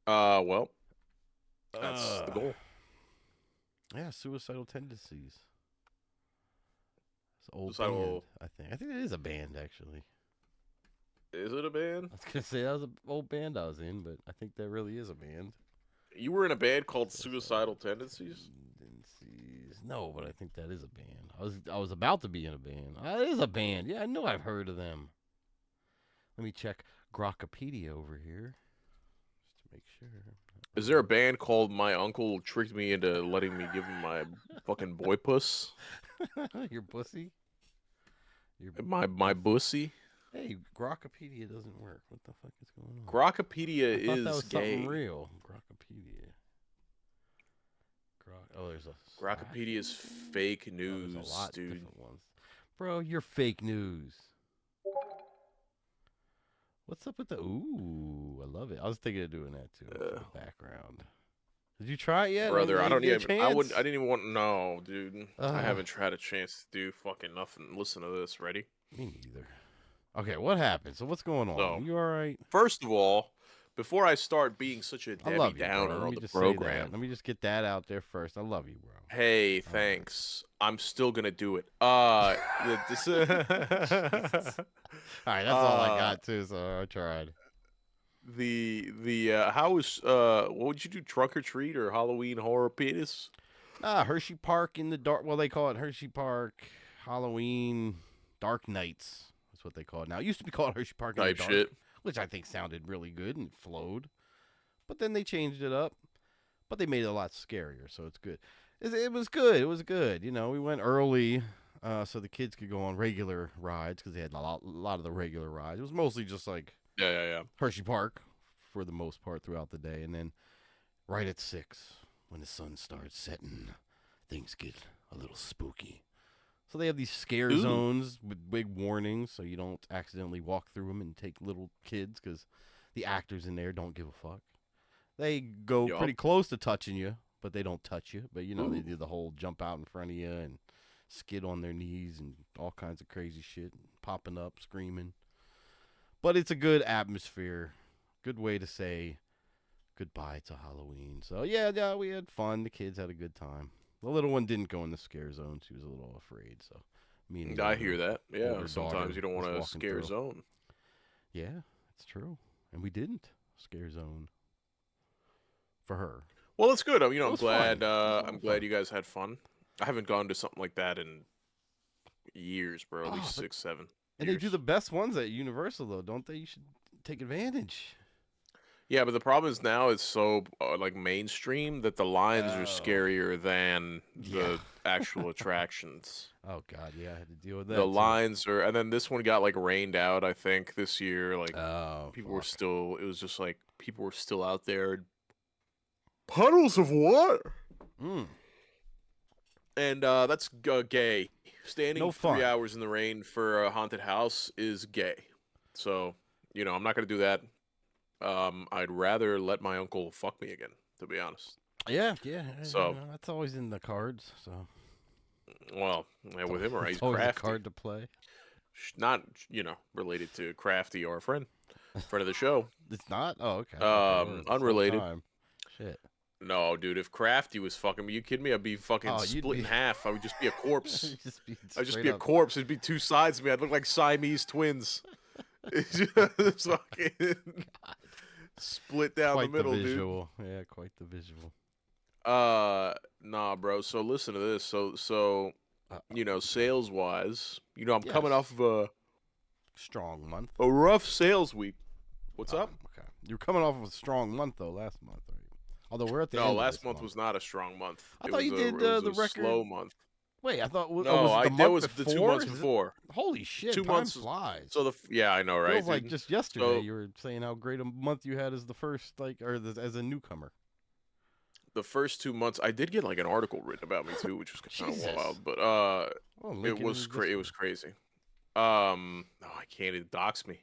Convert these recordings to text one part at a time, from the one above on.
Well, that's the Uh, goal. yeah, suicidal tendencies. It's an old band, Suicidal. I think. I think it is a band, actually. Is it a band? I was gonna say that was an old band I was in, but I think that really is a band. You were in a band called Suicidal Suicidal Tendencies? tendencies. No, but I think that is a band. I was about to be in a band. It is a band. Yeah, I know I've heard of them. Let me check Grokkapedia over here just to make sure. Is there a band called My Uncle Tricked Me into letting me give him my fucking boy puss? Your pussy. Your My bussy? Hey, Grokkapedia doesn't work. What the fuck is going on? Grokkapedia I thought that is was something gay. real. Grokkapedia. Oh, there's a slash. Grokkapedia is fake Oh, there's a news, lot dude. different ones. Bro, you're fake news. What's up with the ooh? I love it. I was thinking of doing that too for Uh, the background. Did you try it yet? I Brother, I didn't don't get a even. I would. I chance. didn't even want. No, dude. I Uh, haven't had a chance to do fucking nothing. Listen to this. Ready? Me neither. Okay, what happened? So what's going on? So, You all right? first of all, before I start being such a I Debbie love you, bro. Downer Let on me the just say that. program, Let me just get that out there first. I love you, bro. hey, All right. thanks. I'm still gonna do it. This. Jesus. All right, that's all I uh, got too. So I tried. the how was what would you do? Trunk or treat or Halloween horror penis? Hershey Park in the dark. Well, they call it Hershey Park Halloween Dark Nights. That's what they call it now. It used to be called Hershey Park in the Type shit. Dark, which I think sounded really good and flowed. But then they changed it up. But they made it a lot scarier, so it's good. It was good. It was good. You know, we went early so the kids could go on regular rides because they had a lot of the regular rides. It was mostly just like Yeah, yeah, yeah. Hershey Park for the most part throughout the day. And then right at 6, when the sun starts setting, things get a little spooky. So they have these scare Ooh, zones with big warnings so you don't accidentally walk through them and take little kids because the actors in there don't give a fuck. They go yup. pretty close to touching you, but they don't touch you. But they Ooh, do the whole jump out in front of you and skid on their knees and all kinds of crazy shit, popping up, screaming. But it's a good atmosphere, good way to say goodbye to Halloween. So yeah, we had fun. The kids had a good time. The little one didn't go in the scare zone; she was a little afraid. So me and the I hear that. Yeah, older sometimes daughter you don't want was to walking scare through. zone. Yeah, it's true, and we didn't scare zone for her. Well, it's good. It I'm was fun. glad. It was a lot I'm of glad fun. you guys had fun. I haven't gone to something like that in years, bro. At Oh, least but 6, 7 and they do years. the best ones at Universal though, don't they? You should take advantage. Yeah, but the problem is now it's so like mainstream that the lines are Oh, scarier than yeah. the actual attractions. Oh God, yeah, I had to deal with The that too. lines are, and then this one got like rained out. I think this year, like Oh people were fuck. still. It was just like people were still out there. Puddles of water. Mm, And that's gay. Standing no 3 fun. hours in the rain for a haunted house is gay. So, I'm not gonna do that. I'd rather let my uncle fuck me again, to be honest. Yeah, yeah. So, That's always in the cards. So well, yeah, it's with always, him, right? it's He's always a crafty. card to play. Not, related to Crafty or a friend of the show. It's not. Oh, okay. I thought they were this whole Unrelated. time. Shit. No, dude. If Crafty was fucking me, you kidding me? I'd be fucking Oh, you'd split in be half. I would just be a corpse. just be I'd just straight be a up. corpse. It'd be two sides of me. I'd look like Siamese twins. It's just fucking split down the Quite the middle, dude. visual. Yeah, quite the visual. Nah, bro. So listen to this. Okay. Sales wise, I'm coming Yes. off of Strong month. a rough sales week. What's Oh, up? okay. You're coming off of a strong month though last month, right? Although we're at the No, end of last this month month. was not a strong month. I It thought was you a did it was the a record. slow month. Wait, I thought No, was it the that month was the two before? months before. Holy shit! Two Time months. flies. So yeah, I know, right, Feels like dude? just yesterday So you were saying how great a month you had as the first, as a newcomer. the first 2 months, I did get like an article written about me too, which was kind of Jesus. wild, but Oh, link it in the it was Discord. crazy. No, I can't. It doxed me.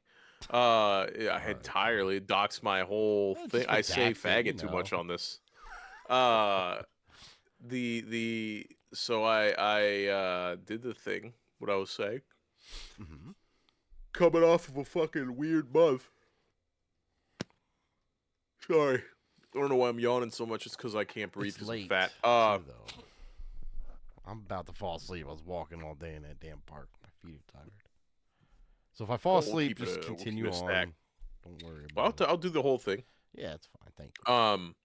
I All had right, fine. entirely doxed my whole thing. Just I say redact it, faggot too much on this. Uh, the so I did the thing. What I was saying. Mm-hmm. Coming off of a fucking weird month. Sorry. I don't know why I'm yawning so much. It's because I can't breathe It's because I'm late fat. too, though. I'm about to fall asleep. I was walking all day in that damn park. My feet are tired. So if I fall Well, asleep, just we'll keep it continue a stack. on. Don't worry Well, about it. I'll do the whole thing. Yeah, it's fine. Thank you. Um,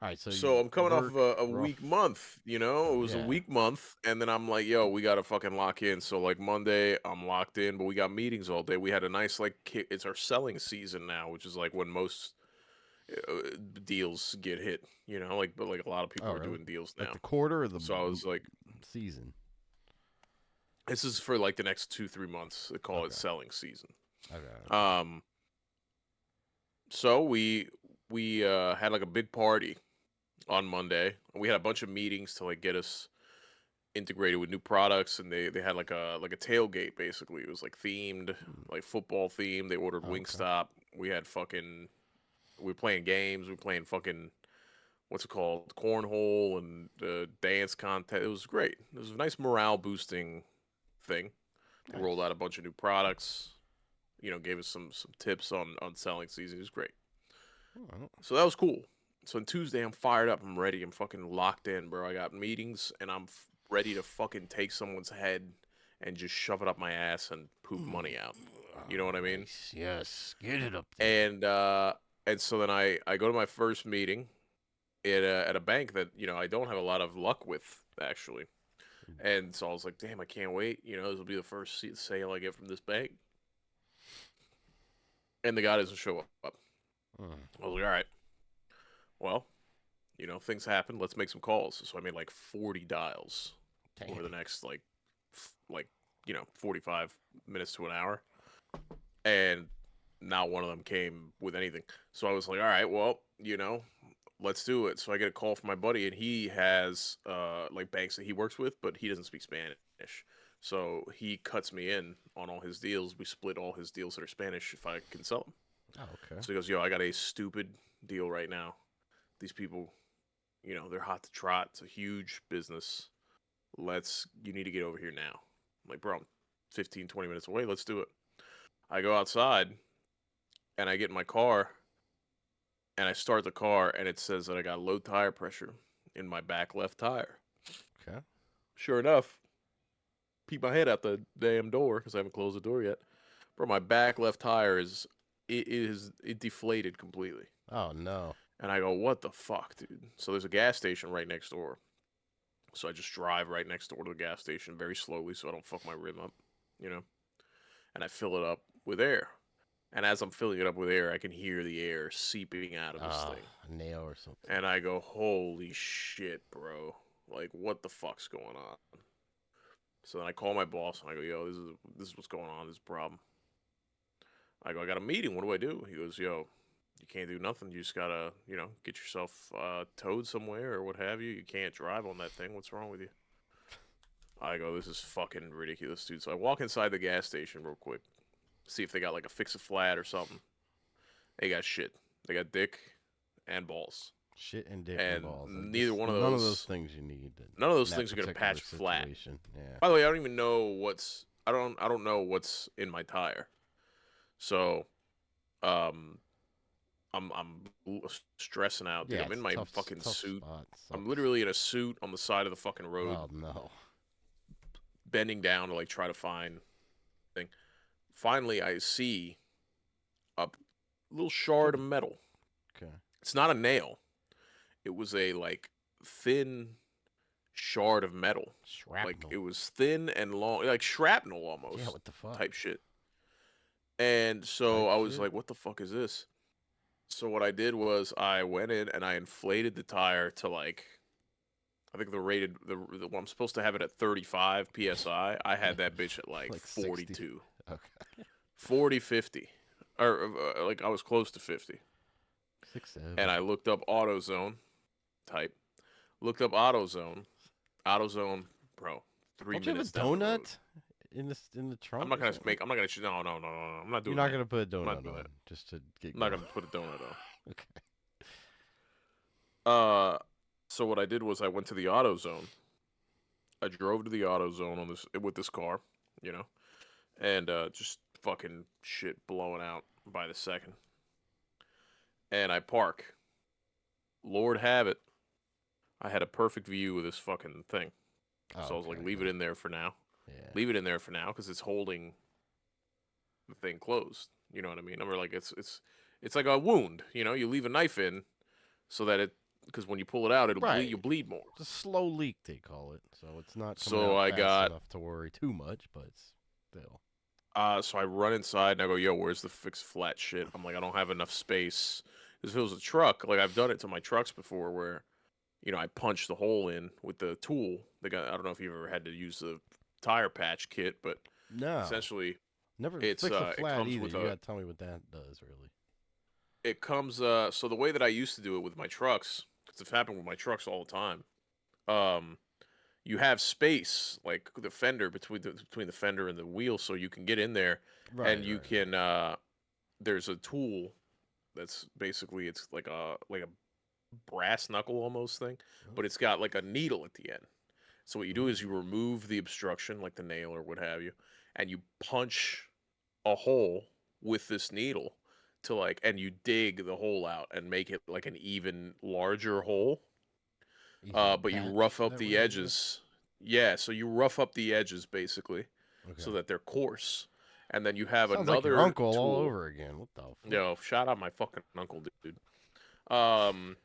All right, so so you I'm coming off of work a rough. weak month. It was a Yeah. weak month, and then I'm like, yo, we gotta fucking lock in. So like Monday, I'm locked in, but we got meetings all day. We had a nice it's our selling season now, which is like when most deals get hit. But like a lot of people Oh, are really? doing deals Like now. the quarter or the So I was like, season? this is for like the next 2-3 months. They call it Okay. selling season. Okay. Um, so we had like a big party on Monday. We had a bunch of meetings to like get us integrated with new products, and they had like a tailgate basically. It was like themed, like football themed. They ordered Okay. Wingstop. We were playing games. We were playing fucking what's it called, cornhole and dance contest. It was great. It was a nice morale boosting thing. They rolled Nice. out a bunch of new products. Gave us some tips on selling season. It was great. Oh, So that was cool. So on Tuesday, I'm fired up. I'm ready. I'm fucking locked in, bro. I got meetings, and I'm ready to fucking take someone's head and just shove it up my ass and poop money out. You know what I mean? nice. Yes. Get it up there. And so then I go to my first meeting at a bank that I don't have a lot of luck with actually. And so I was like, damn, I can't wait. This will be the first sale I get from this bank. And the guy doesn't show up. I was like, all right, well, things happen. Let's make some calls. So I made like 40 dials over the Damn. next like 45 minutes to an hour, and not one of them came with anything. So I was like, all right, well, let's do it. So I get a call from my buddy, and he has like banks that he works with, but he doesn't speak Spanish. So he cuts me in on all his deals. We split all his deals that are Spanish if I can sell them. Oh, okay. So he goes, yo, I got a stupid deal right now. These people, they're hot to trot. It's a huge business. You need to get over here now. I'm like, bro, I'm 15, 20 minutes away. Let's do it. I go outside and I get in my car and I start the car and it says that I got low tire pressure in my back left tire. Okay. Sure enough, peek my head out the damn door because I haven't closed the door yet. Bro, my back left tire it deflated completely. Oh no. And I go, what the fuck, dude? So there's a gas station right next door. So I just drive right next door to the gas station very slowly so I don't fuck my rim up, you know? And I fill it up with air. And as I'm filling it up with air, I can hear the air seeping out of this thing. A nail or something. And I go, holy shit, bro. Like, what the fuck's going on? So then I call my boss and I go, yo, this is what's going on. This is a problem. I go, I got a meeting. What do I do? He goes, yo, you can't do nothing. You just gotta, get yourself towed somewhere or what have you. You can't drive on that thing. What's wrong with you? I go, this is fucking ridiculous, dude. So I walk inside the gas station real quick, see if they got like a fix a flat or something. They got shit. They got dick and balls. Shit and dick and And balls. neither one of None of those those things you need. none of In those that things are gonna particular patch flat. situation. Yeah. By the way, I don't even know I don't know what's in my tire. So um I'm stressing out, dude. Yeah, I'm in it's my a fucking tough suit. spot. I'm Sucks. literally in a suit on the side of the fucking road, Oh no. bending down to like try to find thing. Finally, I see a little shard of metal. Okay. It's not a nail. It was a like thin shard of metal. Like Shrapnel. it was thin and long, like shrapnel Yeah, almost what the fuck? type shit. And so Type I was shit? like, what the fuck is this? So what I did was I went in and I inflated the tire to like I think the I'm supposed to have it at 35 psi. I had that bitch at like Like 60. 42, Okay. 40, 50, or like I was close to 50. 6, And 7. I looked up AutoZone type, looked up AutoZone, bro. Three Don't you have a minutes down the road. donut in the trunk or something? I'm not gonna. No, no, no, no, no. I'm not You're doing not that. gonna put a I'm not donut doing on that. just to get I'm not going. gonna put a donut on. Okay. Uh, so what I did was I went to the AutoZone. I drove to the AutoZone on this with this car, you know, and just fucking shit blowing out by the second. And I park. Lord have it, I had a perfect view of this fucking thing. Oh, So I was like, okay, leave it good. in there for now. Yeah. Leave it in there for now because it's holding the thing closed. You know what I mean? I'm like, it's like a wound. You know, you leave a knife in so that it, because when you pull it out, it'll bleed. Right. You bleed more. It's a slow leak, they call it. So it's not coming So out I fast got, enough to worry too much, but it's still. so I run inside and I go, yo, where's the fixed flat shit? I'm like, I don't have enough space. Because if it was a truck, like I've done it to my trucks before, where I punch the hole in with the tool. I don't know if you've ever had to use the tire patch kit, but No. essentially Never it's fix a it flat comes either. with You a gotta tell me what that does, really. it comes so the way that I used to do it with my trucks, because it's happened with my trucks all the time. Um, you have space like the fender between the fender and the wheel, so you can get in there, Right, and you right, can. There's a tool that's basically it's like a brass knuckle almost thing, right. but it's got like a needle at the end. So what you do is you Mm. remove the obstruction, like the nail or what have you, and you punch a hole with this needle to like, and you dig the hole out and make it like an even larger hole. Easier to But you patch rough up that the way, I guess. edges. Yeah, so you rough up the edges basically, so Okay. that they're course, and then you have Sounds like your another uncle all tool. over again. What the fuck? Yo, shout out my fucking uncle, dude. Um,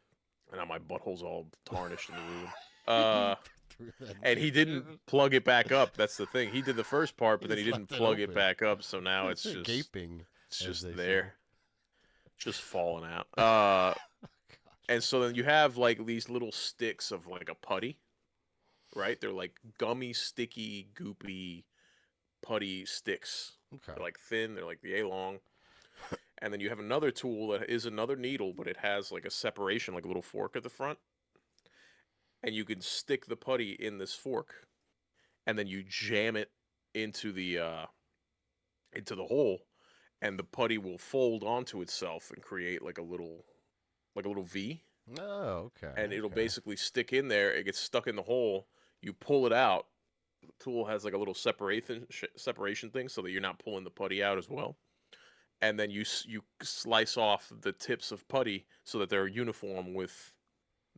and now my butthole's all tarnished and ruined. You Uh, threw that and he shit didn't in. plug it back up. That's the thing. He did the first part, He but then he just didn't left it plug it open. back up. So now Gaping, it's as just they say. there, just falling out. Gosh. And so then you have like these little sticks of like a putty, right? They're like gummy, sticky, goopy putty sticks. Okay. They're like thin. They're like the A long. And then you have another tool that is another needle, but it has like a separation, like a little fork at the front, and you can stick the putty in this fork, and then you jam it into the hole, and the putty will fold onto itself and create like a little V, Oh, okay, and it'll okay. basically stick in there. It gets stuck in the hole. You pull it out. The tool has like a little separation thing, so that you're not pulling the putty out as well. And then you slice off the tips of putty so that they're uniform with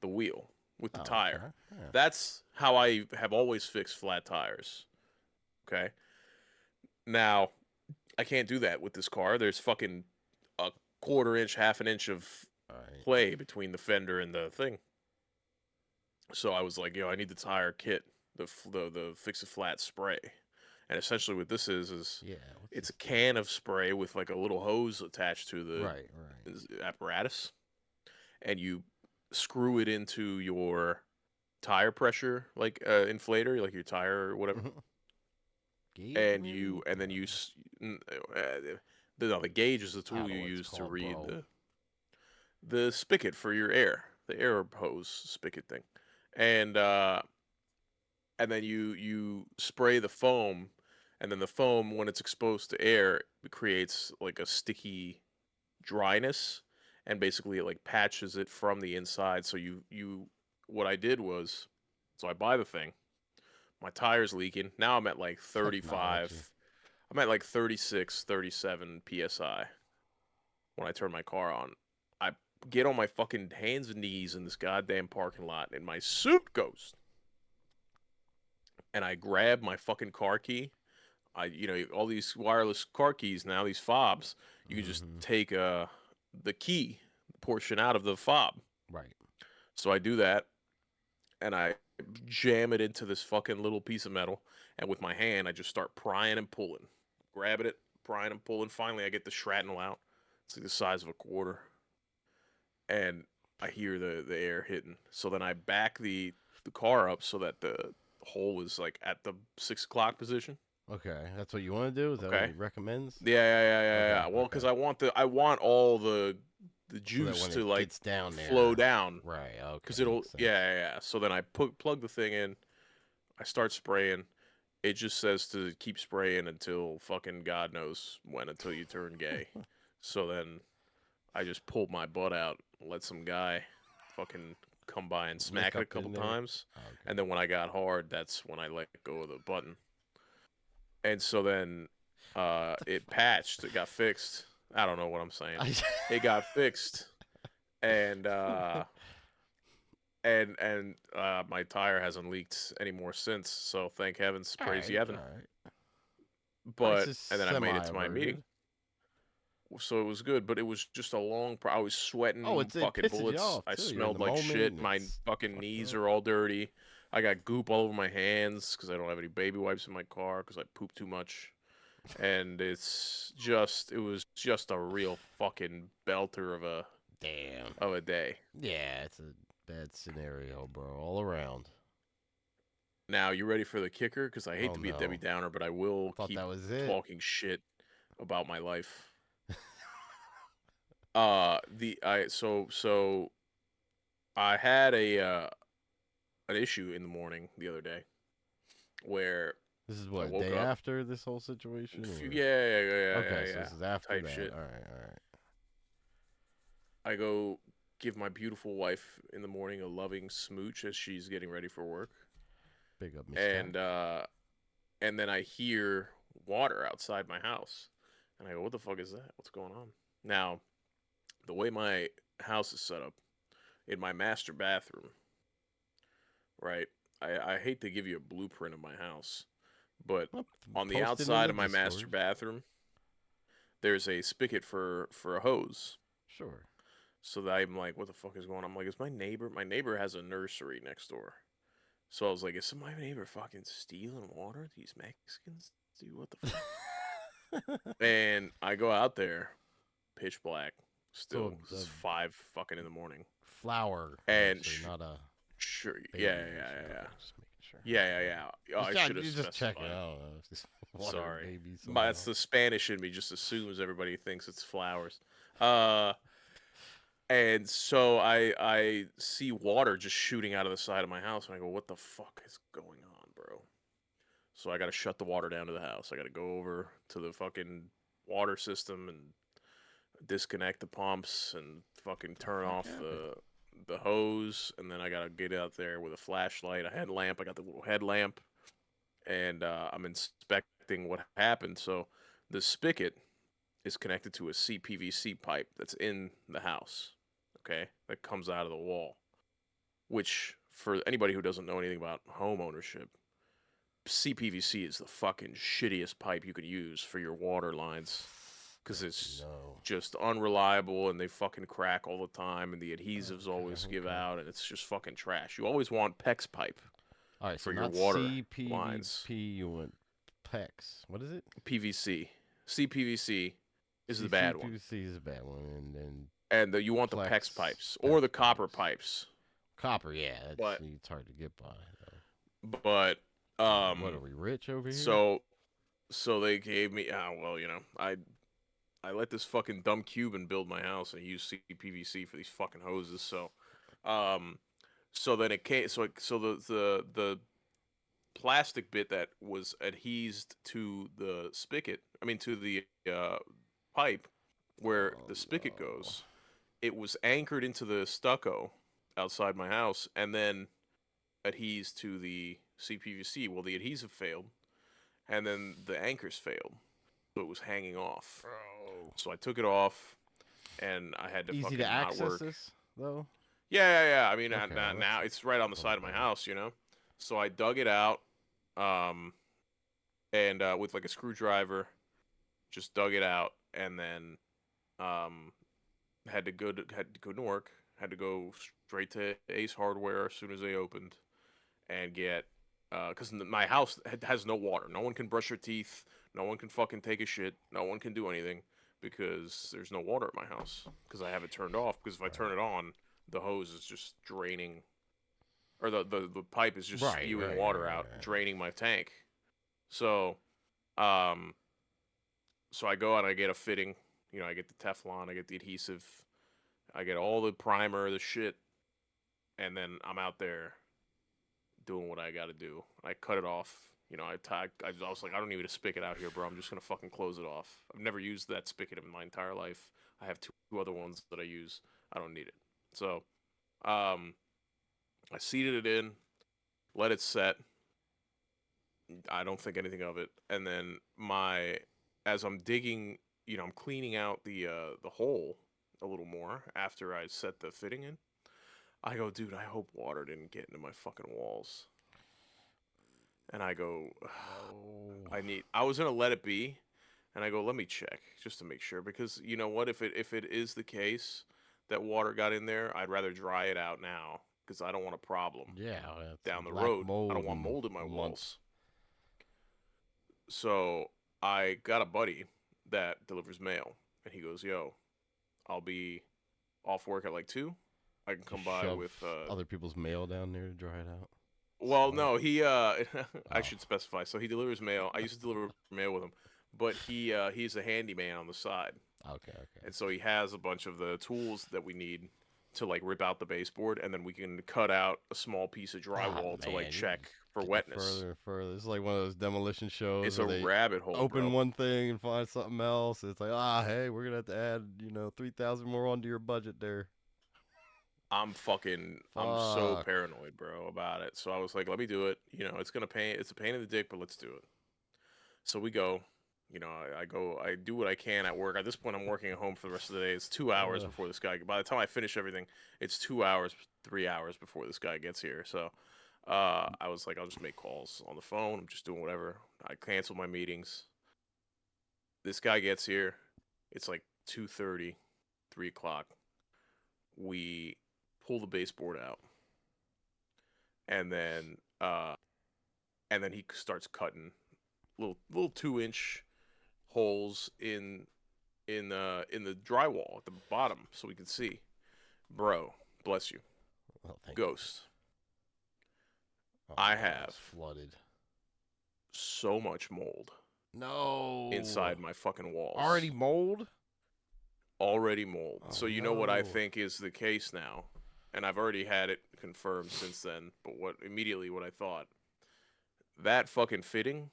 the wheel, with the Oh, tire. okay. Yeah. That's how I have always fixed flat tires. Okay. Now, I can't do that with this car. There's fucking a quarter inch, half an inch of All right. play between the fender and the thing. So I was like, yo, I need the tire kit, the fix it flat spray. And essentially what this is Yeah. What's it's this a thing? can of spray with like a little hose attached to the Right. Right. apparatus, and you screw it into your tire pressure like inflator, like your tire or whatever. Gauge And maybe? you and then you the gauge is the I don't tool know you what it's use to called, read bro. the spigot for your air, the air hose spigot thing. And and then you spray the foam, and then the foam, when it's exposed to air, it creates like a sticky dryness, and basically it like patches it from the inside. So you what I did was, so I buy the thing, my tire's leaking. Now I'm at like Technology. 35, I'm at like 36, 37 psi when I turn my car on. I get on my fucking hands and knees in this goddamn parking lot, and my suit goes. And I grab my fucking car key. All these wireless car keys now, these fobs, you can just Mm-hmm. take the key portion out of the fob. Right. So I do that, and I jam it into this fucking little piece of metal, and with my hand I just start prying and pulling, grabbing it, prying and pulling. Finally, I get the shrapnel out. It's like the size of a quarter, and I hear the air hitting. So then I back the car up so that the hole is like at the 6 o'clock position. Okay. That's what you want to do? Is that what Okay. he recommends? Yeah, yeah, yeah, yeah, Okay. yeah. Well, because Okay. I want all the So that juice when it to like gets down flow there. down, Right. Okay. because it'll, Makes yeah, sense. yeah, yeah. So then I plug the thing in. I start spraying. It just says to keep spraying until fucking God knows when, until you turn gay. So then I just pulled my butt out, let some guy fucking come by and Lick smack it a up couple in there. times. Okay. And then when I got hard, that's when I let go of the button. And so then The it fuck? patched, it got fixed. I don't know what I'm saying. I, It got fixed, and and my tire hasn't leaked anymore since. So thank heavens, All praise right, all Yevon. right. But Crisis and then I made it to my meeting, semi-averted. so it was good. But it was just a long. I was Oh, sweating it fucking pisses you bullets. off I too. You're in the smelled like moment, shit. and My it's fucking fucked knees up. are all dirty. I got goop all over my hands because I don't have any baby wipes in my car because I poop too much. And it was just a real fucking belter Damn. of a day. Yeah, it's a bad scenario, bro, all around. Now, you ready for the kicker? Because I hate Oh to be a Debbie no, Downer, but I will thought keep that was it. talking shit about my life. So I had an issue in the morning the other day where This is I what, woke day up. after this whole situation, or Yeah, okay, so yeah, this is after type that. shit. All right, all right. I go give my beautiful wife in the morning a loving smooch as she's getting ready for work, Big up, Miss Cat. and and then I hear water outside my house, and I go, "What the fuck is that? What's going on?" Now, the way my house is set up, in my master bathroom, right? I hate to give you a blueprint of my house, but Well, on the post in outside of my Ninja master stores. bathroom, there's a spigot for a hose. Sure. So that I'm like, what the fuck is going on? I'm like, is my neighbor? My neighbor has a nursery next door. So I was like, is my neighbor fucking stealing water? These Mexicans, dude, what the fuck? And I go out there, pitch black, So still. This a is 5 fucking in the morning, flower and nursery, not a sure, baby nursery. Okay, just making sure. yeah, Okay, yeah, all yeah. right. Oh, I should have Just checking. I specified. don't know if this water Sorry, baby but it's somehow. the Spanish in me. Just assumes everybody thinks it's flowers. Uh, and so I see water just shooting out of the side of my house, and I go, "What the fuck is going on, bro?" So I got to shut the water down to the house. I got to go over to the fucking water system and disconnect the pumps and fucking What the turn fuck off happened? the hose, and then I got to get out there with a flashlight, a headlamp. I got the little headlamp, and I'm inspecting what happened. So the spigot is connected to a CPVC pipe that's in the house. Okay, that comes out of the wall. Which, for anybody who doesn't know anything about home ownership, CPVC is the fucking shittiest pipe you could use for your water lines because it's No. just unreliable and they fucking crack all the time and the adhesives Okay, always give okay. out and it's just fucking trash. You always want PEX pipe All right, so for your not water lines. CPVP, you want PEX. What is it? PVC. CPVC is the bad one. CPVC is a bad one, and then And you want the PEX Plex, pipes or PEX the copper pipes. pipes. Copper, yeah, But it's hard to get by. but What are we rich over here? so so they gave me well, I let this fucking dumb Cuban build my house and he used CPVC for these fucking hoses. Um, so then it came. So the plastic bit that was adhesed to the spigot, I mean to the pipe where Oh the spigot no. goes, it was anchored into the stucco outside my house and then adhesed to the CPVC. Well, the adhesive failed and then the anchors failed, so it was hanging off. Bro. So I took it off and I had to Easy to fucking not access work. this though. Yeah. I mean, Okay, well now that's it's right on the a little side of my better. house. So I dug it out, um, and with like a screwdriver, just dug it out, and then um, had to go to work. Had to go straight to Ace Hardware as soon as they opened, and get because my house has no water. No one can brush their teeth. No one can fucking take a shit. No one can do anything because there's no water at my house because I have it turned off. Because if I turn it on, the hose is just draining, or the pipe is just Right, spewing right, water right, out, right. draining my tank. So, um, so I go out, I get a fitting. I get the Teflon, I get the adhesive, I get all the primer, the shit, and then I'm out there doing what I got to do. I cut it off. I was like, I don't need a spigot out here, bro. I'm just gonna fucking close it off. I've never used that spigot in my entire life. I have two other ones that I use. I don't need it. So, um, I seated it in, let it set. I don't think anything of it, and then as I'm digging, I'm cleaning out the hole a little more after I set the fitting in. I go, dude, I hope water didn't get into my fucking walls. And I go, No. I was gonna let it be, and I go, let me check just to make sure because you know what, if it is the case that water got in there, I'd rather dry it out now because I don't want a problem Yeah, that's down the black road. I don't mold want in mold in my a month. walls. So I got a buddy that delivers mail, and he goes, yo, I'll be off work at like 2. I can Just come by shove with other people's mail down there to dry it out. well, Smart. no, he I Oh, should specify. So he delivers mail. I used to deliver mail with him, but he's a handyman on the side. okay, okay. And so he has a bunch of the tools that we need to like rip out the baseboard and then we can cut out a small piece of Ah, drywall to like man, you're check just for getting wetness. further and further. It's like one of those demolition shows It's where a they rabbit hole, open bro. one thing and find something else. It's like, hey, we're gonna have to add, 3,000 more onto your budget there. I'm so Fuck. paranoid, bro, about it. So I was like, let me do it. It's a pain in the dick, but let's do it. So we go. I go. I do what I can at work. At this point, I'm working at home for the rest of the day. It's 2 hours Ugh. before this guy. By the time I finish everything, it's 2 hours, 3 hours before this guy gets here. So, I was like, I'll just make calls on the phone. I'm just doing whatever. I cancel my meetings. This guy gets here. It's like 2:30, 3 o'clock. We pull the baseboard out, and then he starts cutting little 2-inch holes in the drywall at the bottom so we can see. Bro, bless you. Oh, thank you. Ghost. Oh I no, it's have flooded. so much mold No. inside my fucking walls. Already mold? Already mold. Oh So you know what I no. think is the case now. And I've already had it confirmed since then, but what I thought. That fucking fitting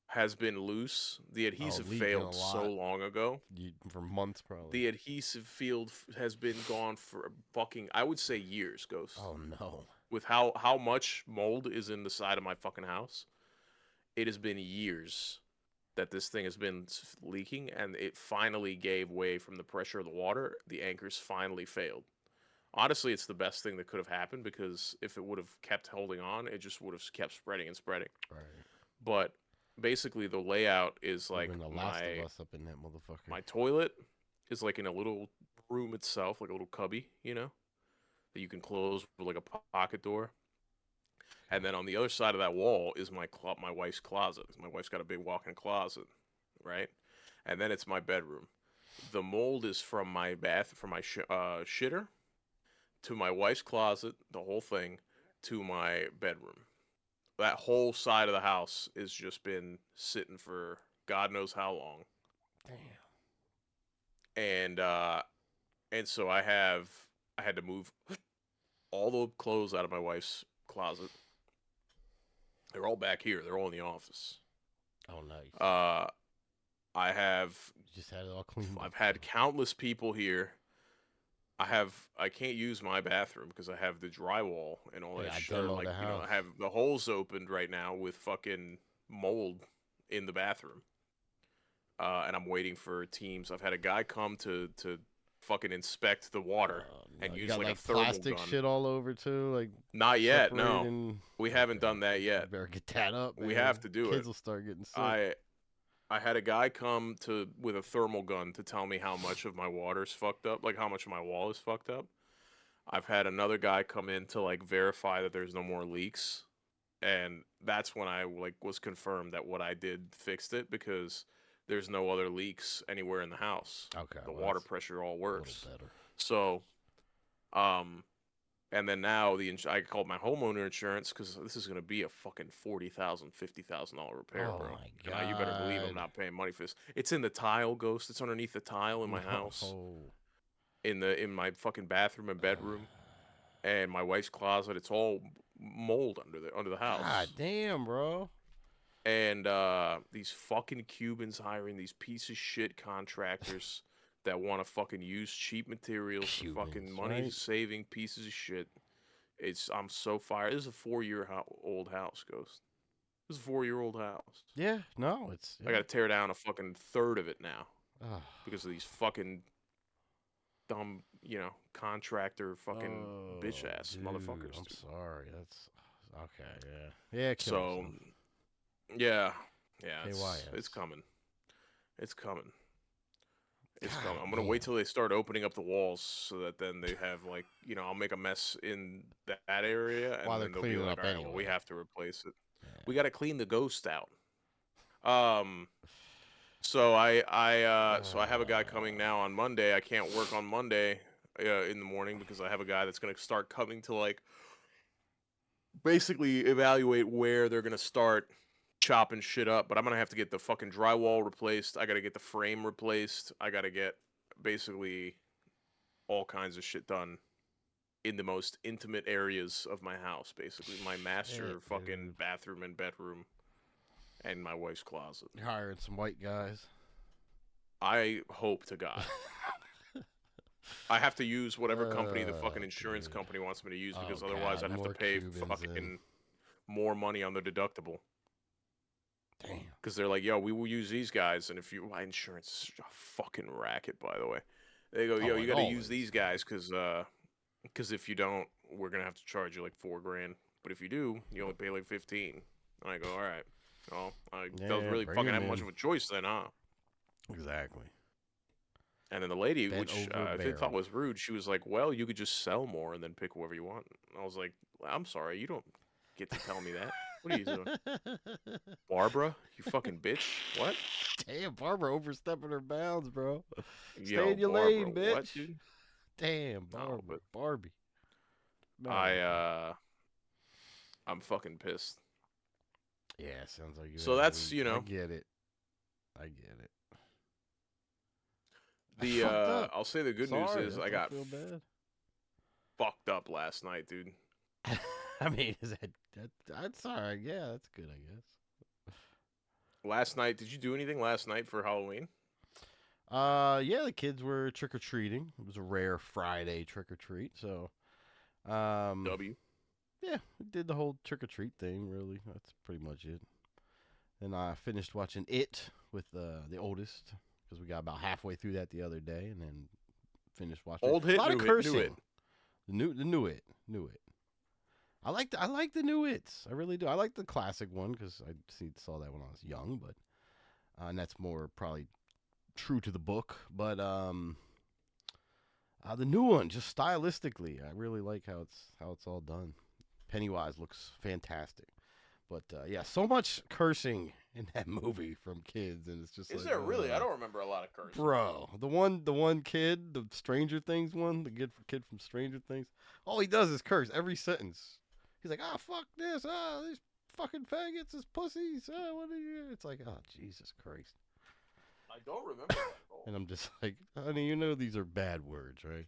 has been loose. The Oh, adhesive leaking a failed so lot. long ago. For months probably. The adhesive field has been gone for fucking I would say years, Ghost. Oh no. With how much mold is in the side of my fucking house, it has been years that this thing has been leaking, and it finally gave way from the pressure of the water. The anchors finally failed. Honestly, it's the best thing that could have happened because if it would have kept holding on, it just would have kept spreading and spreading. Right. But basically, the layout is Would have like been the Last of Us up in that motherfucker. my toilet is like in a little room itself, like a little cubby, that you can close with like a pocket door. And then on the other side of that wall is my wife's closet. My wife's got a big walk-in closet, right? And then it's my bedroom. The mold is from my shitter to my wife's closet, the whole thing, to my bedroom. That whole side of the house has just been sitting for God knows how long. Damn. And so I had to move all the clothes out of my wife's closet. They're all back here. They're all in the office. Oh nice. Uh, I have You just had it all cleaned up. I've had countless people here. I can't use my bathroom because I have the drywall and all Yeah, that I shit. demoed Like the house. I have the holes opened right now with fucking mold in the bathroom. And I'm waiting for teams. I've had a guy come to fucking inspect the water and No, you use got like a like thermal plastic gun. shit all over too, like Not yet, no. separating. We haven't Okay. done that You yet. better get that up, We man. have to do Kids it. will start getting sick. I had a guy come to with a thermal gun to tell me how much of my water's fucked up, like how much of my wall is fucked up. I've had another guy come in to like verify that there's no more leaks, and that's when I like was confirmed that what I did fixed it because there's no other leaks anywhere in the house. Okay, The well water that's pressure all a little works. better. So, um, and then now I called my homeowner insurance because this is gonna be a fucking $40,000, $50,000 repair, Oh bro. my And you better believe I'm god. not paying money for this. It's in the tile, Ghost. It's underneath the tile in my house, No. in my fucking bathroom and bedroom, and my wife's closet. It's all mold under the God house. damn, bro. And these fucking Cubans hiring these piece of shit contractors that want to fucking use cheap materials for fucking Cubans, money right? saving pieces of shit. I'm so fired. This is a 4 year old house, Ghost. This is a 4 year old house. Yeah, no, it's I got to tear down a fucking third of it now Ah, because of these fucking dumb contractor fucking bitch Oh, ass dude, motherfuckers, I'm dude. sorry. That's okay. Yeah, yeah. Kill So yourself. yeah, yeah, it's KYS. coming. It's coming. It's God coming. I'm gonna wait damn. till they start opening up the walls so that then they have like, I'll make a mess in that area, While and they're then they'll be cleaning like, up all right, well, we anyway. have to replace it. We Yeah. got to clean the ghost out. Um, so I have a guy coming now on Monday. I can't work on Monday in the morning because I have a guy that's gonna start coming to like basically evaluate where they're gonna start chopping shit up. But I'm gonna have to get the fucking drywall replaced. I gotta get the frame replaced. I gotta get basically all kinds of shit done in the most intimate areas of my house. Basically, my master Shit, fucking dude. bathroom and bedroom, and my wife's closet. You're hiring some white guys. I hope to God. I have to use whatever company the fucking insurance Dude. company wants me to use Oh because otherwise God, I'd have to more pay Cubans in. fucking more money on the deductible. Damn. Because they're like, yo, we will use these guys, and if you my insurance is a fucking racket, by the way. They go, Oh, yo, you like got to use always. these guys because if you don't, we're gonna have to charge you like $4,000. But if you do, you only pay like 15. And I go, all right. Well, I don't Yeah, really bring fucking him have much in. of a choice then, huh? Exactly. And then the lady, Bent which over I thought barrel. was rude, she was like, "Well, you could just sell more and then pick whoever you want." And I was like, "I'm sorry, you don't get to tell me that. What are you doing, Barbara? You fucking bitch! What? Damn, Barbara overstepping her bounds, bro. Stay Yo, in your Barbara, lane, what, bitch. dude? Damn, No, Barbara. but Barbie. Matter I with you. I'm fucking pissed. Yeah, sounds like you So had a that's week. I get it. I get it. I the fucked up. I'll say the good news Sorry, is I don't got feel bad. fucked up last night, dude. I mean, is that's all right. Yeah, that's good, I guess. Last night, did you do anything last night for Halloween? Yeah, the kids were trick or treating. It was a rare Friday trick or treat, so um, W. yeah, we did the whole trick or treat thing. Really, that's pretty much it. And I finished watching It with the oldest because we got about halfway through that the other day, and then finished watching it. Old A hit, lot of new hit, new hit. cursing. The new It. I like the new It's. I really do. I like the classic one because saw that when I was young, but and that's more probably true to the book. But the new one, just stylistically, I really like how it's all done. Pennywise looks fantastic. But yeah, so much cursing in that movie from kids, and it's just Is like, there really? I don't remember a lot of cursing. bro, the one kid, the Stranger Things one, the kid from Stranger Things, all he does is curse every sentence. He's like, ah, fuck this, these fucking faggots, this pussies, what are you? It's like, oh, Jesus Christ. I don't remember that at all. And I'm just like, honey, you know these are bad words, right?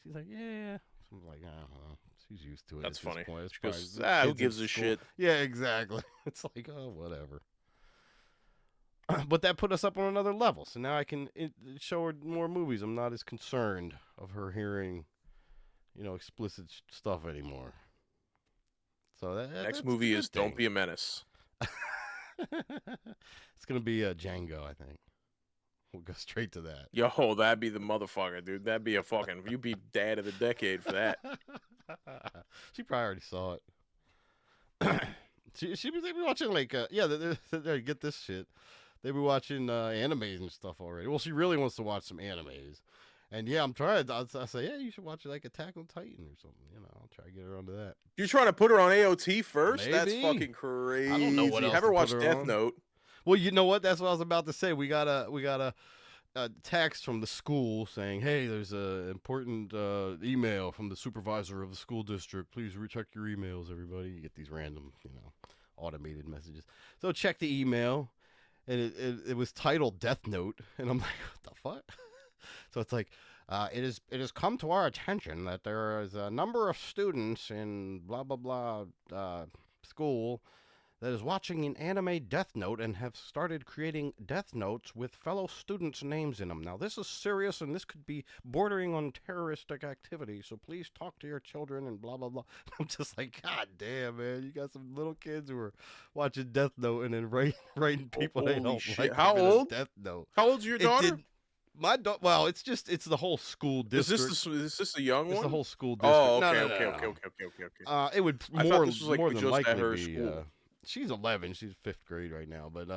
She's like, yeah. So I'm like, I don't know. She's used to it That's at this funny. point. It's She probably goes, the who kids in gives a school. shit? Yeah, exactly. It's like, oh, whatever. But that put us up on another level. So now I can show her more movies. I'm not as concerned of her hearing, explicit stuff anymore. So Next that's a movie is good Don't thing. Be a Menace. It's gonna be Django, I think. We'll go straight to that. Yo, that'd be the motherfucker, dude. That'd be a fucking. You'd be dad of the decade for that. She probably already saw it. They be watching like they get this shit. They be watching animes and stuff already. Well, she really wants to watch some animes, and yeah, I'm trying. I say, yeah, you should watch like Attack on Titan or something. I'll try to get her onto that. You're trying to put her on AOT first? That's Maybe. fucking I don't know what crazy. else Have to her put watch her Death on. Note. Well, you know what? That's what I was about to say. We got a text from the school saying, "Hey, there's a important email from the supervisor of the school district. Please recheck your emails, everybody." You get these random, automated messages. So check the email, and it was titled Death Note, and I'm like, "What the fuck?" So it's like, it has come to our attention that there is a number of students in blah blah blah school that is watching an anime Death Note and have started creating Death Notes with fellow students' names in them. Now, this is serious and this could be bordering on terroristic activity, so please talk to your children and blah, blah, blah. I'm just like, God damn, man. You got some little kids who are watching Death Note and then writing people they Holy don't shit. like How in a old? Death Note. How old's your It daughter? did. Well, it's the whole school district. Is this a young It's the one? whole school district. Oh, No, okay, no, okay, no, okay, no. okay, okay, okay, okay. It would I thought more this was like more we than just at likely her be. school. She's 11. She's fifth grade right now, but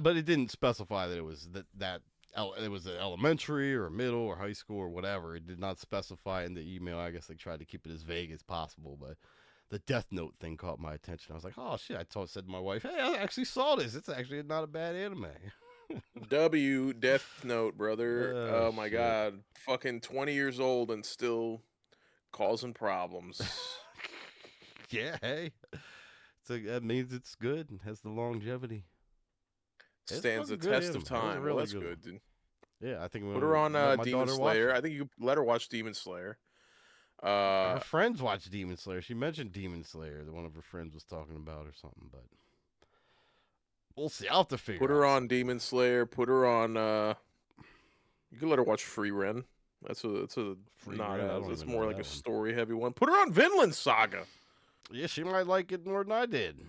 but it didn't specify that it was it was an elementary or middle or high school or whatever. It did not specify in the email. I guess they tried to keep it as vague as possible, but the Death Note thing caught my attention. I was like, oh shit! Said to my wife, hey, I actually saw this. It's actually not a bad anime. Death Note, brother. Oh Oh my shit! god, fucking 20 years old and still causing problems. Yeah, hey, that means it's good and has the longevity. It's Stands the fucking good test of anime. It was a time. Well, really that's good one. good, dude. Yeah, I think I'm Put her gonna on let my Demon daughter watch Slayer. it. I think you let her watch Demon Slayer. Her friends watch Demon Slayer. She mentioned Demon Slayer that one of her friends was talking about or something, but we'll see. I'll have to figure put her out on something. Demon Slayer. Put her on. You can let her watch Free Ren. That's a Free not Rent. I as don't it's even know more like a that one. story heavy one. Put her on Vinland Saga. Yeah, she might like it more than I did.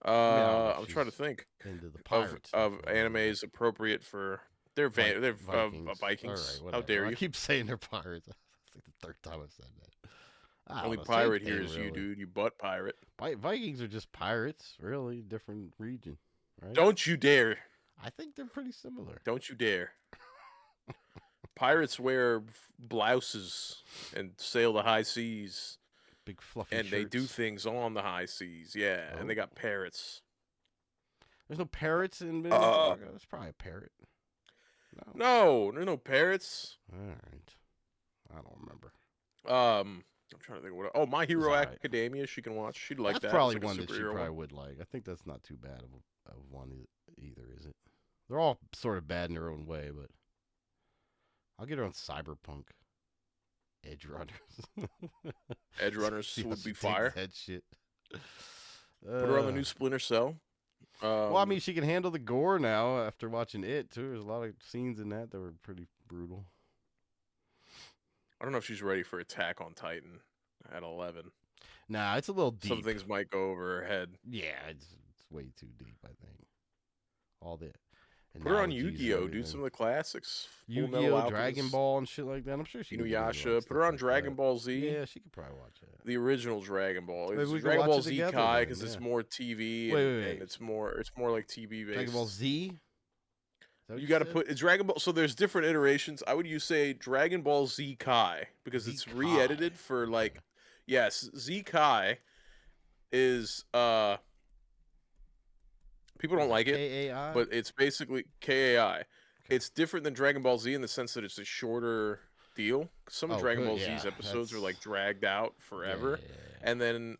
I mean, I don't know if I'm trying to she's think into the of pirate stuff or whatever. animes appropriate for they're Vikings. All right, Vikings. How whatever. dare I you? keep saying they're pirates. It's like the third time I've said that. I don't Only know. Same pirate here thing, is you, really. dude. You butt pirate. Vikings are just pirates, really. Different region, right? Don't you dare. I think they're pretty similar. Don't you dare. Pirates wear blouses and sail the high seas, Big fluffy and they do shirts. things on the high seas. Yeah, and they Oh. got parrots. There's no parrots in Vinland Uh, Saga? There's probably a parrot. No. no, there's no parrots. All right. I don't remember. I'm trying to think what. Oh, My It's Hero all right. Academia. She'd watch. She'd like That's that. It's probably like a one that she superhero probably one. would like. I think that's not too bad of one either, is it? They're all sort of bad in their own way, but I'll get her on Cyberpunk. Edge Runners. Edge Runners See how would she be takes fire. that shit. Put her on the new Splinter Cell. Well, I mean, she can handle the gore now after watching it too. There's a lot of scenes in that were pretty brutal. I don't know if she's ready for Attack on Titan at 11. Nah, it's a little deep. Some things might go over her head. Yeah, it's way too deep. I think all the Put her on analogies and Yu-Gi-Oh, dude. everything. Some of the classics. Full Metal Yu-Gi-Oh, Alchemist, Dragon Ball, and shit like that. I'm sure she can Inuyasha. Put her on Dragon Ball Z. Yeah, she could probably watch that. The original Dragon Ball. Maybe It's we can Dragon watch Ball it Z together Kai then, because yeah. it's more TV Wait. and it's more like TV based. Dragon Ball Z. You got to put Dragon Ball. So there's different iterations. I would say Dragon Ball Z Kai because Z it's Kai. re-edited for like, Okay. yes, Z Kai is people don't like it, K-A-I? but it's basically KAI. Okay. It's different than Dragon Ball Z in the sense that it's a shorter deal. Some of Dragon Ball Z's episodes are like dragged out forever, and then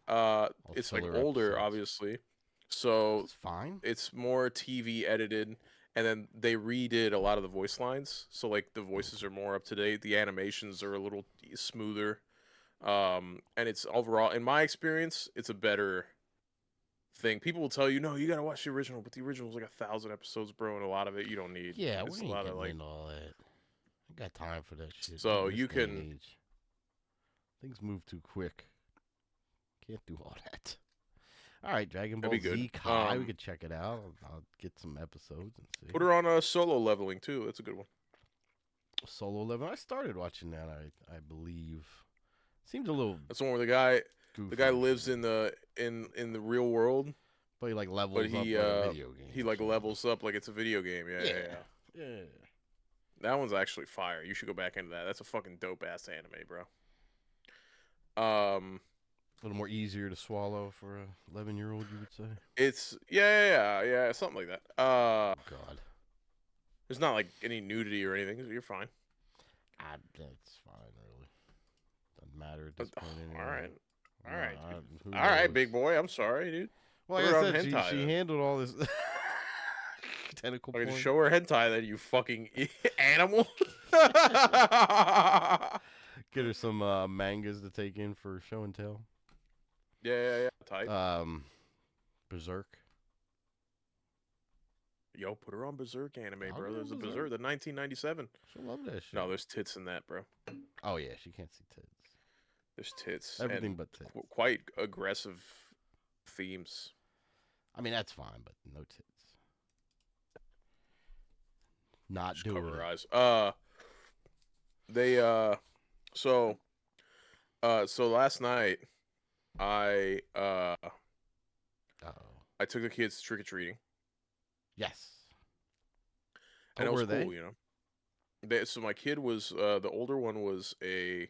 it's like older, episodes. obviously. So it's fine. It's more TV edited, and then they redid a lot of the voice lines. So like the voices are more up to date. The animations are a little smoother, and it's overall, in my experience, it's a better thing. People will tell you, no, you gotta watch the original, but the original is like 1,000 episodes, bro, and a lot of it you don't need. Yeah, It's we a ain't lot getting of like. into all that. I got time for that shit. So in this you day and can. age. Things move too quick. Can't do all that. All right, Dragon Ball That'd be Z good. Kai. We could check it out. I'll get some episodes and see. Put her on Solo Leveling too. That's a good one. Solo Leveling. I started watching that. I believe. Seems a little. That's the one where the goofy guy lives in the real world, but he like levels but up like a video game. he like levels up like it's a video game. Yeah. That one's actually fire. You should go back into that. That's a fucking dope ass anime, bro. A little more easier to swallow for a 11-year-old, you would say. It's yeah, something like that. God. There's not like any nudity or anything. So you're fine. That's fine, really. Doesn't matter at this point anyway. All right, big boy. I'm sorry, dude. Well, like I said, she handled all this tentacle I can porn. show her hentai then, you fucking animal. Get her some mangas to take in for show and tell. Yeah. Tight. Berserk. Yo, put her on Berserk anime, I'll bro. get There's a on Berserk, the 1997. She'll love that shit. No, there's tits in that, bro. Oh, yeah, she can't see tits. There's tits. Everything and but tits. Quite aggressive themes. I mean, that's fine, but no tits. not Just doing cover her it. eyes. They so so last night I Oh. I took the kids trick or treating, Yes. and Oh, it was were they? cool, you know. So my kid was the older one was a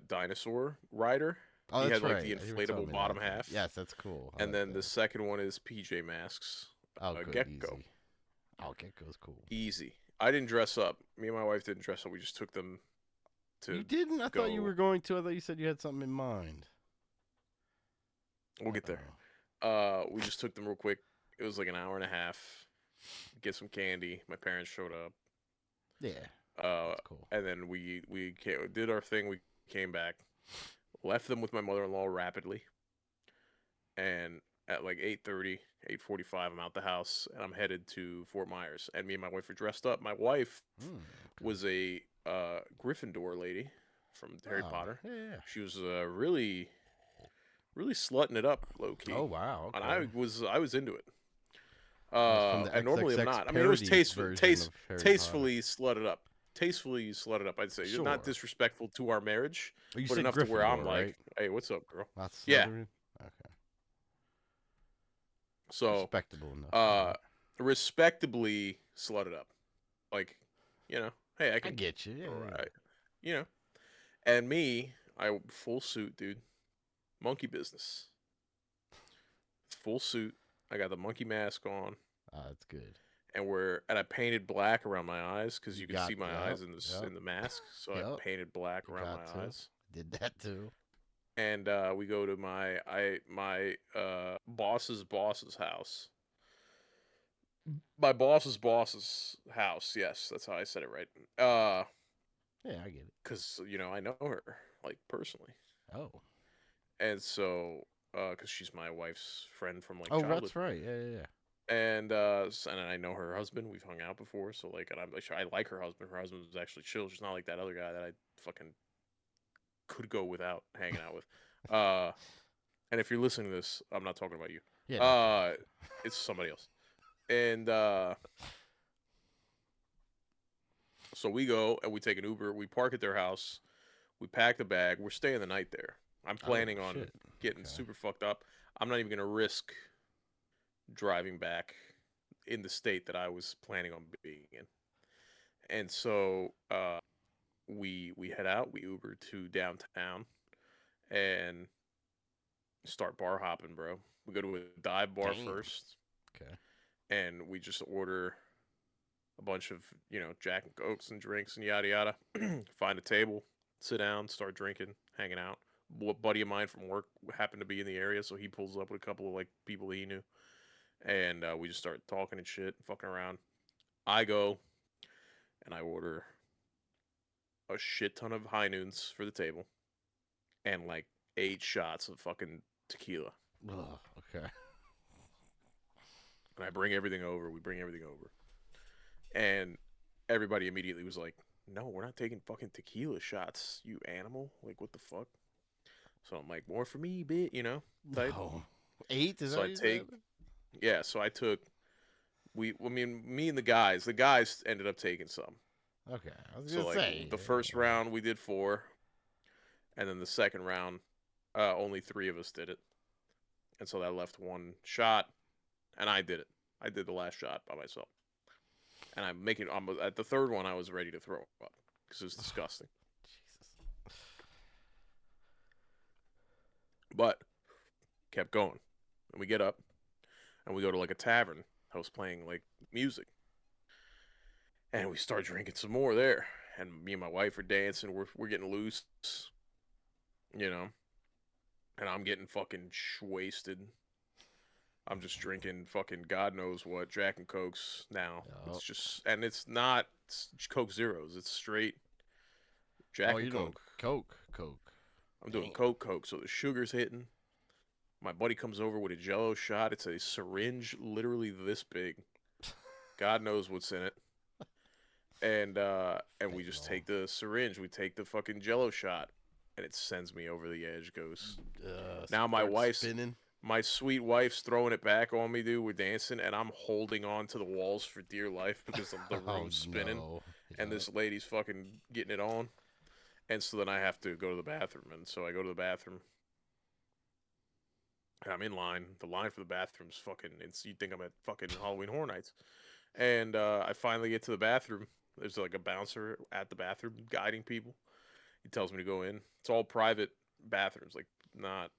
dinosaur rider. Oh, He that's had like right. the You were telling inflatable me bottom that. half, Yes, that's cool. I and like then the that. second one is PJ Masks, Oh, good. Gecko. Easy. Oh, Gecko's cool. Easy. I didn't dress up. Me and my wife didn't dress up. We just took them You to didn't? I thought you go. were going to. I thought you said you had something in mind. We'll get there. Oh. We just took them real quick. It was like an hour and a half. Get some candy. My parents showed up. Yeah, Uh, that's cool. and then did our thing. We came back, left them with my mother-in-law rapidly, and at like 8:30, 8:45, I'm out the house and I'm headed to Fort Myers. And me and my wife were dressed up. My wife Okay. was a Gryffindor lady from Harry Oh, Potter. yeah. She was really slutting it up low Oh, key, wow. and Okay. I was into it. That's from the And normally I'm XXX not. I mean, it was parody version of Harry Potter. tastefully slutted up. Tastefully slutted up, I'd say. Not Sure. disrespectful to our marriage, Oh, you but said enough to where I'm Gryffindor, like, right? hey, what's up, girl? Not Yeah. Slytherin? Okay. So, Respectable enough. All uh, right. respectably slutted up. Like, you know, hey, I I can, get you. Yeah, all yeah. right, you know. And me, I full suit, dude. Monkey business. Full suit. I got the monkey mask on, That's good. and I painted black around my eyes because You you could see got, my yep, eyes in yep, in the mask. So I yep. painted black You around got my to. eyes. Did that too. And we go to my boss's house. My boss's house. Yes, that's how I said it right. Yeah, I get it. Cause I know her like personally, Oh. and so cause she's my wife's friend from like Oh, childhood, that's right. Yeah, yeah, yeah. and I know her husband. We've hung out before, so like, and I like her husband. Her husband was actually chill. She's not like that other guy that I fucking could go without hanging out with. And if you're listening to this, I'm not talking about you. Yeah, not you. Uh, it's somebody else. And so we go and we take an Uber. We park at their house. We pack the bag. We're staying the night there. I'm Oh, planning on shit. getting Okay. super fucked up. I'm not even gonna risk driving back in the state that I was planning on being in. And so we head out. We Uber to downtown and start bar hopping, bro. We go to a dive bar Damn. first, Okay. and we just order a bunch of Jack and Cokes and drinks and yada yada. Find a table, sit down, start drinking, hanging out. A buddy of mine from work happened to be in the area, so he pulls up with a couple of like people he knew, and we just start talking and shit, fucking around. I go and I order a shit ton of high noons for the table and like 8 shots of fucking tequila, Ugh, okay. and I bring everything over. We bring everything over, and everybody immediately was like, "No, we're not taking fucking tequila shots, you animal! Like, what the fuck?" So I'm like, "More for me, bit, type." No. 8? Is that So I what you said? take, yeah. So I took. I mean, me and the guys ended up taking some. Okay. I was So going to like say. the first round we did 4, and then the second round, only 3 of us did it, and so that left 1 shot, and I did it. I did the last shot by myself, and I'm at the third one. I was ready to throw up because it was disgusting. Jesus. But kept going. And we get up and we go to like a tavern house playing like music. And we start drinking some more there. And me and my wife are dancing. We're getting loose, you know. And I'm getting fucking wasted. I'm just drinking fucking God knows what Jack and Cokes now. Yep. And it's not Coke Zeros. It's straight Oh, Jack and you're doing Coke. Coke. Coke. I'm doing Damn. Coke. So the sugar's hitting. My buddy comes over with a Jello shot. It's a syringe, literally this big. God knows what's in it. And we just Fentanyl. take the syringe. We take the fucking Jello shot, and it sends me over the edge. Goes now. My Start wife's spinning. My sweet wife's throwing it back on me, dude. We're dancing, and I'm holding on to the walls for dear life because of the Oh room's spinning, no. and Yep. this lady's fucking getting it on. And so then I have to go to the bathroom, and so I go to the bathroom. I'm in line. The line for the bathroom's fucking. It's you think I'm at fucking Halloween Horror Nights, and I finally get to the bathroom. There's like a bouncer at the bathroom guiding people. He tells me to go in. It's all private bathrooms, like not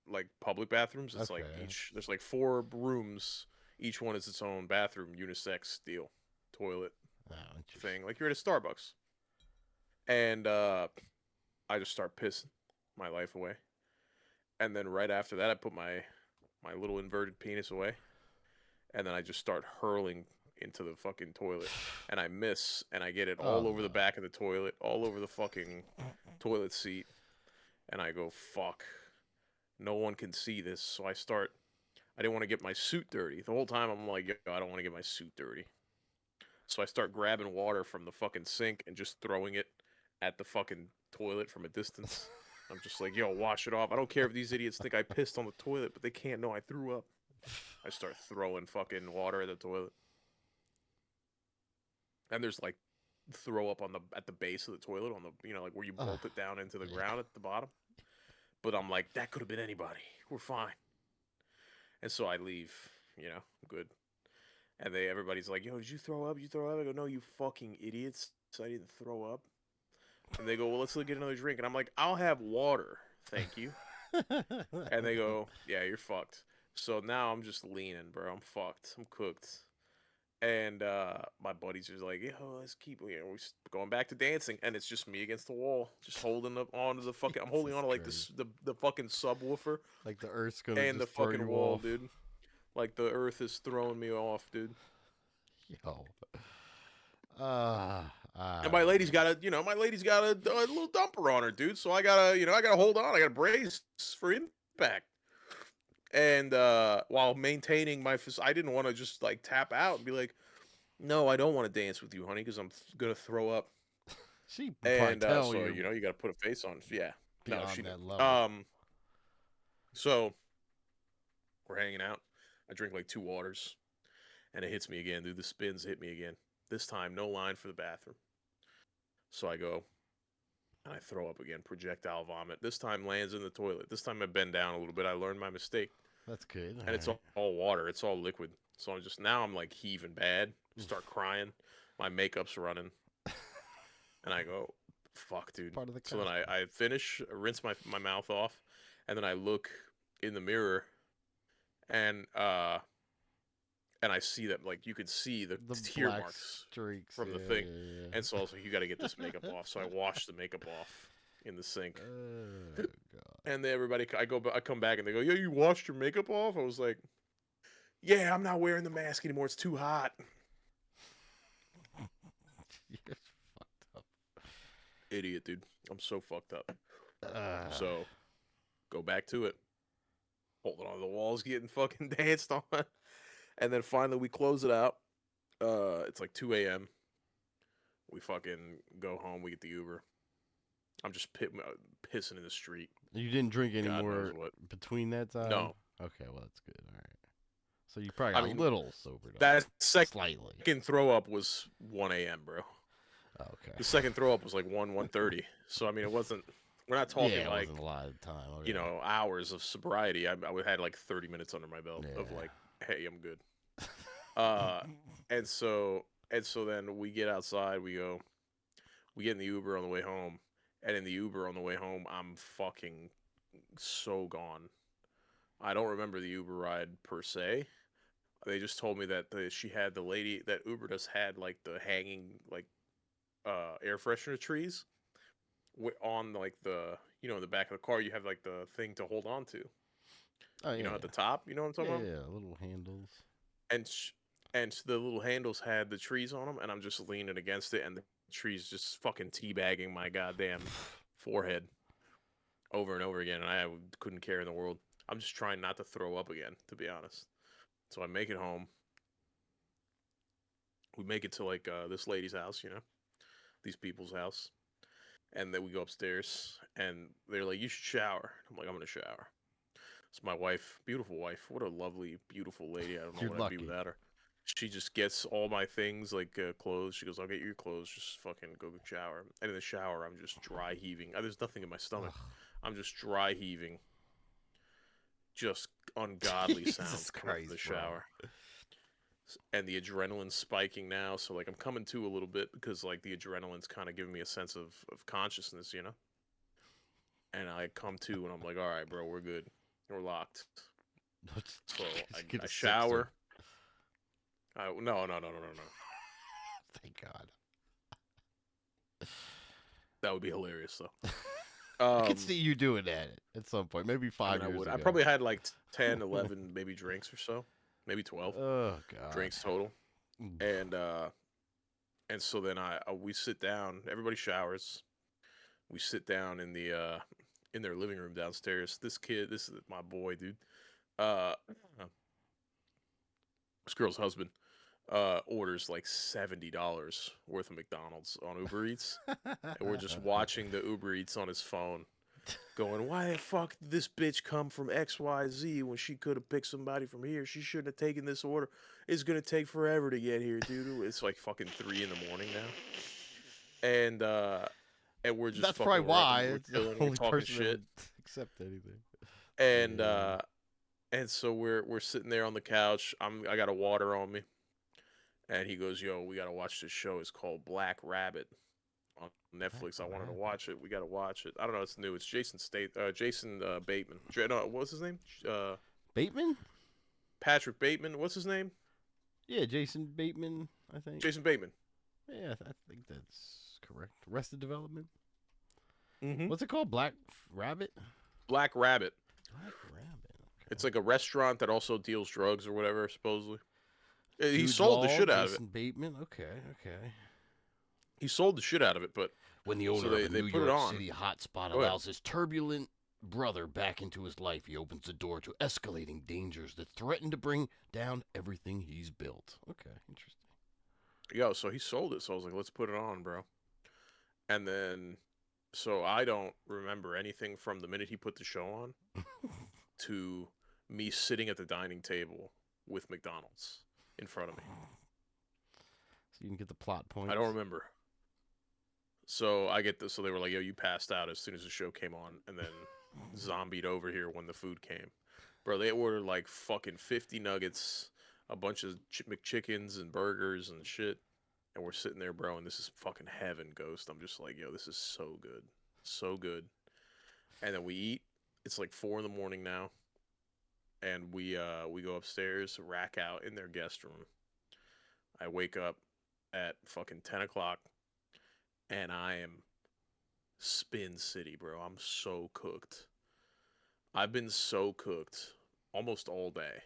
like public bathrooms. It's like Okay. each there's like 4 rooms. Each one is its own bathroom, unisex deal, toilet Oh, interesting. thing. Like you're at a Starbucks, and I just start pissing my life away. And then right after that, I put my little inverted penis away, and then I just start hurling into the fucking toilet, and I miss, and I get it Oh all over the no. back of the toilet, all over the fucking toilet seat, and I go, fuck, no one can see this, so I start. I didn't want to get my suit dirty. The whole time I'm like, yo, I don't want to get my suit dirty. So I start grabbing water from the fucking sink and just throwing it at the fucking toilet from a distance. I'm just like, yo, wash it off. I don't care if these idiots think I pissed on the toilet, but they can't know I threw up. I start throwing fucking water at the toilet. And there's like throw up on the at the base of the toilet on the like where you Oh, bolt it down into the yeah. ground at the bottom. But I'm like, that could have been anybody. We're fine. And so I leave, good. And everybody's like, yo, did you throw up? You throw up? I go, no, you fucking idiots. I didn't throw up. And they go, well, let's get another drink. And I'm like, I'll have water. Thank you. And they go, yeah, you're fucked. So now I'm just leaning, bro. I'm fucked. I'm cooked. And my buddies are like, yo, let's keep, we're going back to dancing. And it's just me against the wall, just holding up onto the fucking, I'm holding on Jesus to like Christ. the fucking subwoofer Like the Earth's gonna and the just throw fucking you wall, off. dude. Like the earth is throwing me off, dude. Yo. And Man. my lady's got a little dumper on her, dude. So I gotta hold on. I gotta brace for impact. And while maintaining I didn't want to just like tap out and be like, no, I don't want to dance with you, honey, because I'm gonna throw up. She probably And tell so you you got to put a face on. Yeah, no, she beyond that knew. level. So we're hanging out. I drink like 2 waters, and it hits me again, dude. The spins hit me again. This time, no line for the bathroom. So I go and I throw up again, projectile vomit. This time lands in the toilet. This time I bend down a little bit. I learned my mistake, That's good. All and it's right. all water. It's all liquid. So I'm like heaving bad. Start crying. My makeup's running, and I go, "Fuck, dude." Part of the So then costume. I finish, rinse my mouth off, and then I look in the mirror, and I see that like you could see the The tear black marks streaks. from Yeah, the thing, yeah, and so I was like, "You got to get this makeup off." So I washed the makeup off in the sink. yeah. Oh god. And then I come back and they go, "Yo, you washed your makeup off?" I was like, "Yeah, I'm not wearing the mask anymore. It's too hot." You're fucked up. Idiot, dude. I'm so fucked up. Uh, So go back to it. Holding on to the walls, getting fucking danced on, and then finally we close it out. It's like 2 a.m. We fucking go home. We get the Uber. I'm just pissing in the street. you didn't drink God knows anymore what. between that time? No, Okay, well that's good. All right. So you probably I got a mean little sobered up. that second Slightly. throw up was 1 a.m., bro. Okay. The second throw up was like 1:30. So I mean, it wasn't. We're not talking Yeah, it like wasn't a lot of time. Okay. hours of sobriety. I had like 30 minutes under my belt of Yeah. like, hey, I'm good. Uh, and so then we get outside. We get in the Uber on the way home, and in the Uber on the way home, I'm fucking so gone. I don't remember the Uber ride per se. They just told me that she had the lady that Ubered us had like the hanging like air freshener trees on like the in the back of the car you have like the thing to hold on to. Oh You know, yeah. at the top. You know what I'm Yeah, talking about? yeah. Little handles. And the little handles had the trees on them, and I'm just leaning against it, and the trees just fucking teabagging my goddamn forehead over and over again, and I couldn't care in the world. I'm just trying not to throw up again, to be honest. So I make it home. We make it to like this lady's house, these people's house, and then we go upstairs, and they're like, "You should shower." I'm like, "I'm gonna shower." It's my wife, beautiful wife. What a lovely, beautiful lady. I don't know You're what I'd be lucky. without her. She just gets all my things, like clothes. She goes, "I'll get you your clothes. Just fucking go shower." And in the shower, I'm just dry heaving. There's nothing in my stomach. Ugh. I'm just dry heaving. Just ungodly Jesus sounds coming from the Christ, bro. shower. And the adrenaline's spiking now, so like I'm coming to a little bit because like the adrenaline's kind of giving me a sense of consciousness, you know. And I come to and I'm like, all right, bro, we're good, we're locked. So Get I a sixer. shower. No. Thank God. That would be hilarious though. I could see you doing that at some point, maybe I mean, 5 I years would. I ago. probably had like 10, 11 maybe drinks or so, maybe 12 Oh God. drinks total. And so then we sit down. Everybody showers. We sit down in their living room downstairs. This is my boy, dude. Uh, this girl's husband orders like $70 worth of McDonald's on Uber Eats, and we're just watching the Uber Eats on his phone, going, "Why the fuck did this bitch come from XYZ when she could have picked somebody from here? She shouldn't have taken this order. It's gonna take forever to get here, dude." It's like fucking 3 in the morning now, and we're just That's probably fucking we're, why we're it's the chilling, we're only talking person that shit, would accept anything. and Yeah. so we're sitting there on the couch. I got a water on me, and he goes, "Yo, we gotta watch this show. It's called Black Rabbit on Black Netflix. I wanted to Rabbit. watch it. We gotta watch it. I don't know. It's new. It's Jason Bateman. No, what's his name? Bateman? Patrick Bateman. What's his name? Yeah, Jason Bateman, I think. Jason Bateman. Yeah, I think that's correct. Arrested Development. Mm-hmm. What's it called? Black Rabbit? Black Rabbit. Black Rabbit. It's Okay. like a restaurant that also deals drugs or whatever. Supposedly, he Jude sold the Law, shit out of it. Jason Bateman. Okay. He sold the shit out of it, but When the so owner of a they New put it York on. City hotspot Go ahead. allows his turbulent brother back into his life, he opens the door to escalating dangers that threaten to bring down everything he's built. Okay, interesting. Yo, so he sold it. So I was like, let's put it on, bro. And then, so I don't remember anything from the minute he put the show on to me sitting at the dining table with McDonald's in front of me. So you can get the plot I points. don't remember. So I get this. So they were like, "Yo, you passed out as soon as the show came on," and then zombied over here when the food came. Bro, they ordered like fucking 50 nuggets, a bunch of McChickens and burgers and shit, and we're sitting there, bro, and this is fucking heaven, Ghost. I'm just like, yo, this is so good, so good. And then we eat. It's like 4 in the morning now, and we go upstairs, rack out in their guest room. I wake up at fucking 10 o'clock, and I am Spin City, bro. I'm so cooked. I've been so cooked almost all day.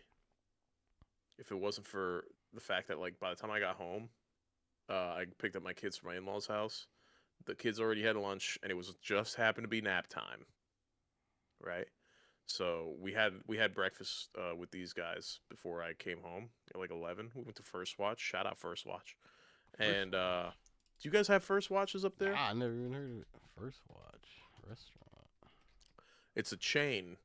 If it wasn't for the fact that like by the time I got home, I picked up my kids from my in-laws' house. The kids already had lunch, and it was just happened to be nap time, right? So we had breakfast with these guys before I came home at like 11. We went to First Watch. Shout out First Watch. First And Watch. do you guys have First Watches up there? Nah, I never even heard of it. First Watch restaurant. It's a chain.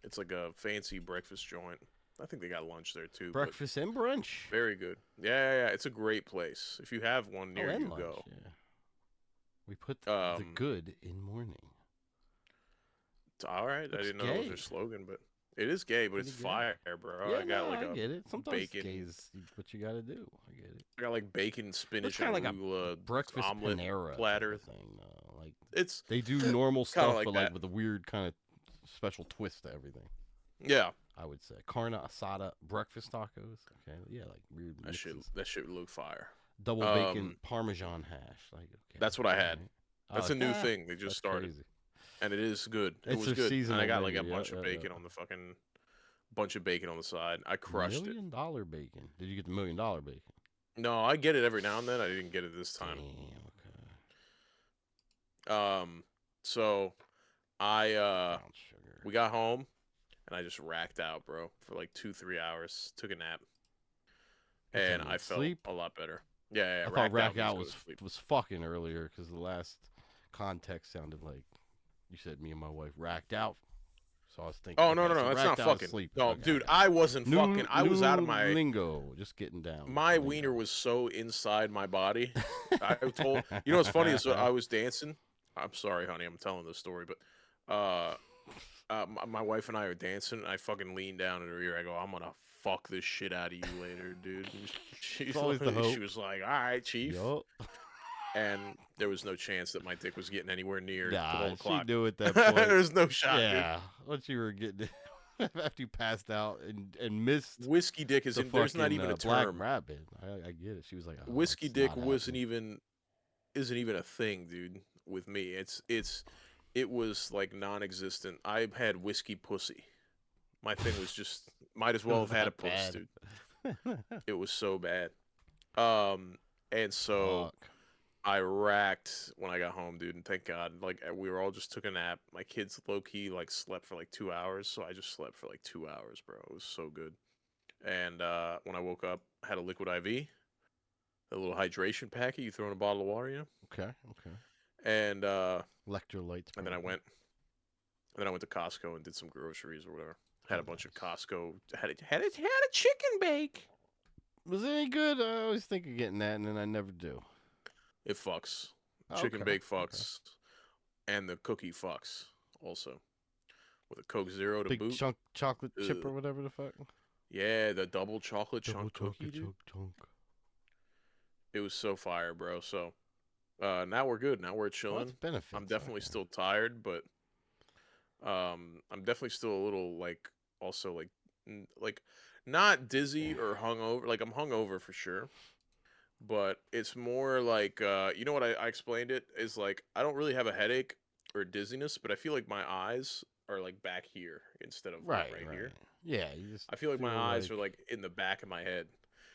It's like a fancy breakfast joint. I think they got lunch there too, but Breakfast and brunch. very good. Yeah. It's a great place. If you have one Oh, near and you, lunch. go. Yeah. We put the Um, good in morning. it's all right. I Looks didn't know that was gay. their slogan, but it is gay, but Pretty it's gay. fire, bro. Yeah, I got no, like I a get it. Sometimes bacon. gay is what you got to do. I get it. I got like bacon, It's spinach, kind and of like a arugula breakfast omelet Panera type platter. of thing. Like It's they do normal kind of stuff, like but like that. with a weird kind of special twist to everything. Yeah, I would say carne asada breakfast tacos. Okay, yeah, like weird that shit. mixes. That shit would look fire. Double bacon Parmesan hash. Like okay, That's what I all had. right. That's a new Ah, thing they just that's started, crazy. and it is good. It It's was their good, and I seasonal got like menu. a Yeah, bunch of yeah, bacon yeah. on the fucking bunch of bacon on the side. I crushed it. $1 million bacon. Did you get the $1 million bacon? No, I get it every now and then. I didn't get it this Damn. time. Okay. So I Brown sugar. we got home, and I just racked out, bro, for like 2-3 hours. Took a nap, What and that I mean? felt Sleep? a lot better. Yeah, I thought racked rack out means out go to sleep. was fucking earlier because the last context sounded like you said me and my wife racked out So I was thinking, Oh no, okay, no, so no, that's not racked out fucking. sleep. No, Okay, dude, okay. I wasn't fucking. New I was out of new my. lingo. Just getting down with the My wiener lingo. was so inside my body. I told you know what's funny is I was dancing. I'm sorry, honey, I'm telling this story, but my wife and I are dancing. And I fucking lean down in her ear. I go, "I'm gonna fuck this shit out of you later, dude." And It's always the she hope. was like, "All right, chief." Yup. And there was no chance that my dick was getting anywhere near Nah, 12 she o'clock. knew at that point. There's no shot, dude. Yeah, once you were getting after you passed out and missed Whiskey dick the there's not fucking even a black term. rabbit. I get it. She was like, "Oh, Whiskey it's dick not wasn't happening." even isn't even a thing, dude, with me. It was like non-existent. I had whiskey pussy. My thing was just might as It well was have had a that puss, bad. dude. It was so bad. Um and so Fuck. I racked when I got home, dude, and thank God, like we were all just took a nap. My kids low key like slept for like 2 hours, so I just slept for like 2 hours, bro. It was so good. And when I woke up, I had a liquid IV, a little hydration packet you throw in a bottle of water, you know. Okay. Okay. And Electrolytes, and then probably. I went to Costco and did some groceries or whatever. Had a bunch of Costco had a chicken bake. Was it any good? I always think of getting that, and then I never do. It fucks. Oh, Chicken okay. bake Okay. fucks, and the cookie fucks also with a Coke Zero to Big boot. chunk chocolate chip Ugh. or whatever the fuck. Yeah, the double chocolate Double chunk cookie, chocolate dude. chunk. It was so fire, bro. So now we're good. Now we're Well, that's chilling. I'm benefits. definitely Okay. still tired, but I'm definitely still a little like also like not dizzy or hungover. Like I'm hungover for sure, but it's more like you know what I explained it is like I don't really have a headache or dizziness, but I feel like my eyes are like back here instead of like Right. right Right. here. Yeah. You just I feel like my feel eyes like are like in the back of my head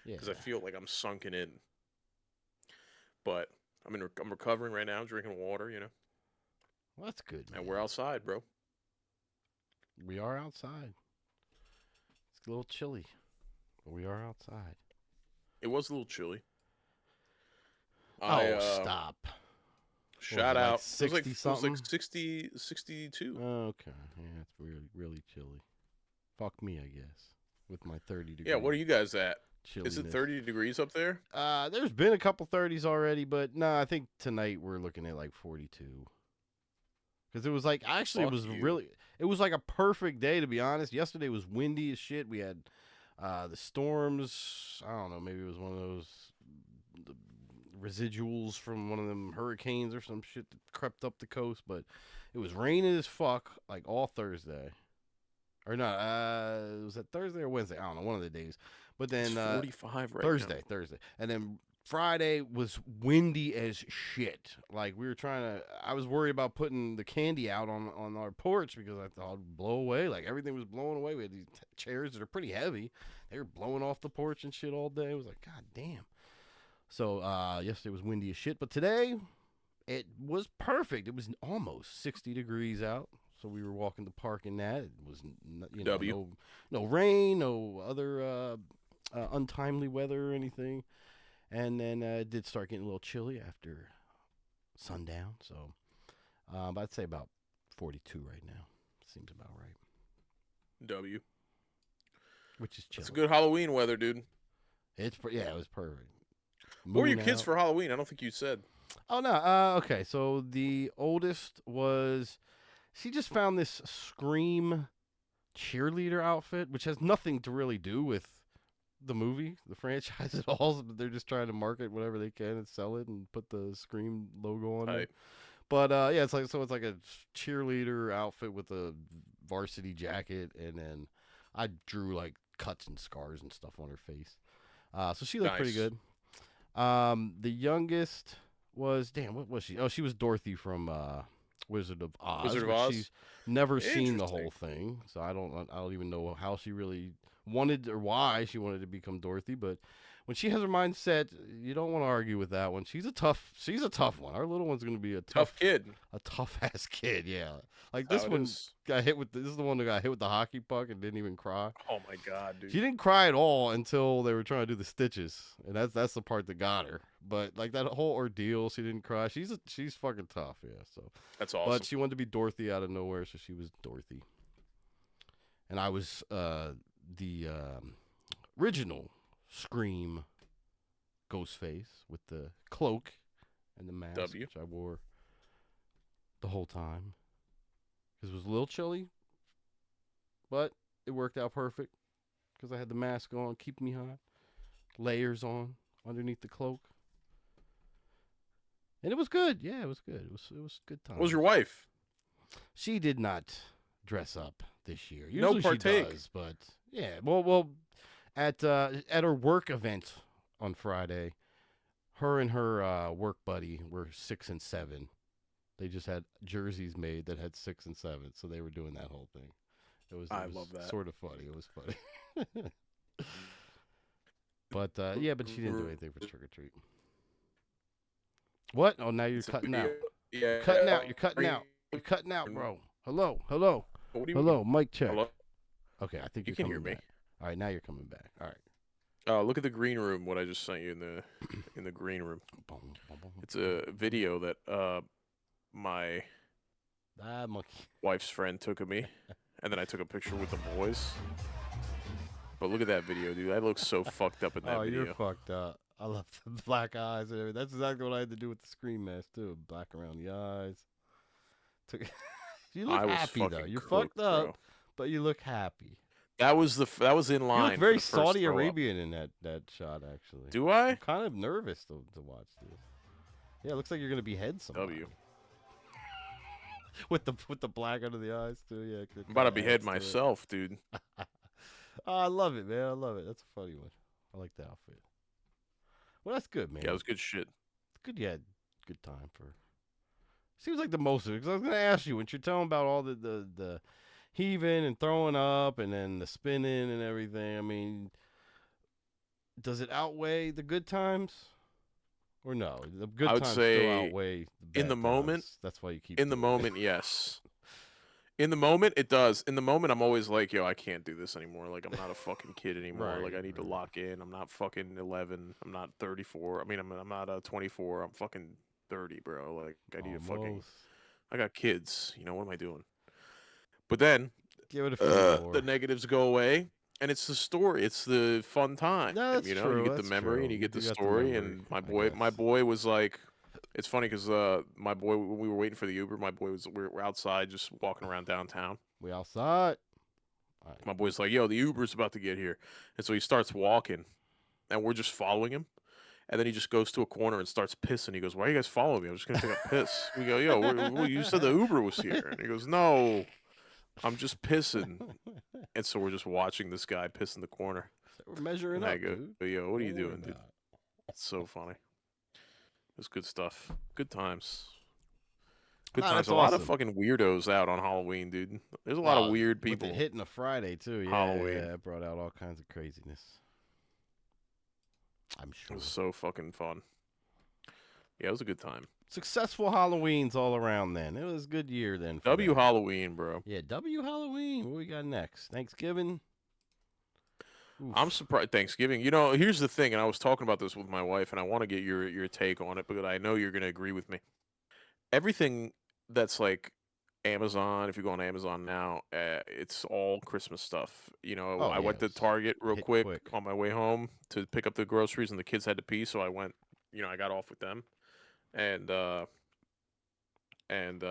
yeah. because I feel like I'm sunken in. But I'm recovering right now, drinking water, you know, Well, that's good, and man. we're outside, bro. We are outside. It's a little chilly, but we are outside. It was a little chilly. I Oh, stop. What was shout it, like out. It 60 was like something? 60, 62. Okay. Yeah, it's really, really chilly. Fuck me, I guess, with my 30 Yeah, what are degree you guys at? Is it chilliness. 30 degrees up there? There's been a couple 30s already, but no, I think tonight we're looking at like 42. Because it was like, actually, Fuck you. it was like a perfect day, to be honest. Yesterday was windy as shit. We had the storms. I don't know, maybe it was one of those the residuals from one of them hurricanes or some shit that crept up the coast, but it was raining as fuck like all Thursday. Or not, was that Thursday or Wednesday? I don't know, one of the days. But It's then 45 right now. Thursday. And then Friday was windy as shit. Like we were I was worried about putting the candy out on our porch because I thought it'd blow away. Like everything was blowing away. We had these chairs that are pretty heavy. They were blowing off the porch and shit all day. It was like, God damn. So yesterday was windy as shit. But today, it was perfect. It was almost 60 degrees out. So we were walking the park in that. It was, W. no rain, no other untimely weather or anything. And then it did start getting a little chilly after sundown. So but I'd say about 42 right now. Seems about right. W. Which is That's a chilly. good Halloween weather, dude. Yeah, it was perfect. What were your Moon kids out. for Halloween? I don't think you said. Oh no. Okay. So the oldest was she just found this Scream cheerleader outfit, which has nothing to really do with the movie, the franchise at all. But they're just trying to market whatever they can and sell it and put the Scream logo on there. Type. But yeah, it's like a cheerleader outfit with a varsity jacket, and then I drew like cuts and scars and stuff on her face. So she looked pretty Nice. good. The youngest was what was she? Oh, she was Dorothy from Wizard of Oz, Wizard of but Oz. she's never seen the whole Interesting. thing, so I don't even know how she really wanted or why she wanted to become Dorothy. But when she has her mind set, you don't want to argue with that one. She's a tough one. Our little one's gonna be Tough kid. a tough ass kid. Yeah, like How this it one is. this is the one that got hit with the hockey puck and didn't even cry. Oh my god, She dude. didn't cry at all until they were trying to do the stitches, and that's the part that got her. But like that whole ordeal, she didn't cry. She's fucking tough, yeah. So, That's but awesome. she wanted to be Dorothy out of nowhere, so she was Dorothy. and I was the original Scream Ghostface with the cloak and the mask, W. which I wore the whole time because it was a little chilly, but it worked out perfect because I had the mask on, keep me hot, layers on underneath the cloak, and it was good. Yeah, it was good. It was good time. What was your wife? She did not dress up this year. No Usually she partake. does, but yeah. Well, at her work event on Friday, her and her work buddy were 6 and 7. They just had jerseys made that had 6 and 7, so they were doing that whole thing. I It was love that. sort of funny. It was funny. But yeah, but she didn't do anything for trick or treat. What? Oh, now you're It's a cutting video. out. Yeah. Cutting out. You're cutting out. You're cutting out, bro. Hello. Hello. What do you Hello. mean? Mic check. Hello? Okay, I think You you're can coming hear me. back. All right, now you're coming back. All right. Look at the green room. What I just sent you in the green room. Boom, boom, boom. It's a video that my Ah, monkey. wife's friend took of me, and then I took a picture with the boys. But look at that video, dude. I look so fucked up in that Oh, video. you're fucked up. I love the black eyes and everything. That's exactly what I had to do with the Scream mask too. Black around the eyes. You look I was happy though. fucking You're cooked, fucked up, bro. but you look happy. That was in line. You look for very the first Saudi throw up. Arabian in that shot, actually. Do I? I'm kind of nervous to watch this. Yeah, it looks like you're gonna behead somebody. W. With the black under the eyes too. Yeah, I'm about to behead myself, dude. Oh, I love it, man. I love it. That's a funny one. I like the outfit. Well, that's good, man. Yeah, it was good shit. Good. Yeah, good time for. Seems like the most of it. Because I was gonna ask you when you're telling about all the heaving and throwing up and then the spinning and everything. I mean, does it outweigh the good times, or no? The good I would times say still outweigh the bad in the moment- times. That's why you keep In the doing it. moment, yes. In the moment, it does. In the moment, I'm always like, yo, I can't do this anymore. Like, I'm not a fucking kid anymore. Like, I need to Right. lock in. I'm not fucking 11. I'm not 34. I mean, I'm not 24. I'm fucking 30, bro. Like, I need to fucking. Almost. I got kids. You know, what am I doing? But then Give it a few more. the negatives go away, and it's the story. It's the fun time. No, that's you know, true. you get the That's memory true. and you You get the do got the story. memory, And I my guess. boy was like, it's funny because my boy, when we were waiting for the Uber, my boy we're outside just walking around downtown. We outside. All right. My boy's like, yo, the Uber's about to get here. And so he starts walking, and we're just following him. And then he just goes to a corner and starts pissing. He goes, why are you guys following me? I'm just going to take a piss. We go, yo, you said the Uber was here. And he goes, no, I'm just pissing. And so we're just watching this guy piss in the corner. So we're measuring And I up, go, dude. yo, what are you Don't worry doing, dude? about it. It's so funny. It's good stuff. Good times. Good Ah, times. that's A lot of awesome. fucking weirdos out on Halloween, dude. There's a lot of Wow, weird people. With it hitting a Friday too. Yeah, Halloween. yeah, it brought out all kinds of craziness. I'm It sure. was so fucking fun. Yeah, it was a good time. Successful Halloweens all around. Then it was a good year. Then for W that. Halloween, bro. Yeah, W Halloween. What we got next? Thanksgiving. Oof. I'm surprised. Thanksgiving. You know, here's the thing, and I was talking about this with my wife, and I want to get your take on it because I know you're gonna agree with me. Everything that's like Amazon, if you go on Amazon now, it's all Christmas stuff. You know, Oh, I yeah, went to it's Target real hit quick quick. on my way home to pick up the groceries, and the kids had to pee, so I went. You know, I got off with them, and and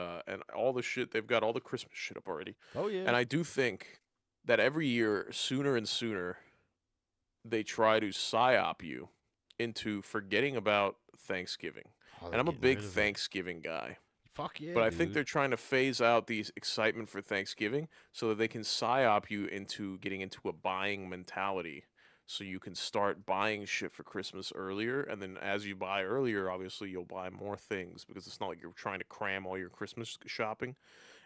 all the shit they've got all the Christmas shit up already. Oh yeah. And I do think that every year, sooner and sooner, they try to psyop you into forgetting about Thanksgiving. Oh, And they're I'm a getting big rid of it. Thanksgiving guy. Fuck yeah, But I dude. think they're trying to phase out the excitement for Thanksgiving so that they can psyop you into getting into a buying mentality. So you can start buying shit for Christmas earlier. And then as you buy earlier, obviously you'll buy more things because it's not like you're trying to cram all your Christmas shopping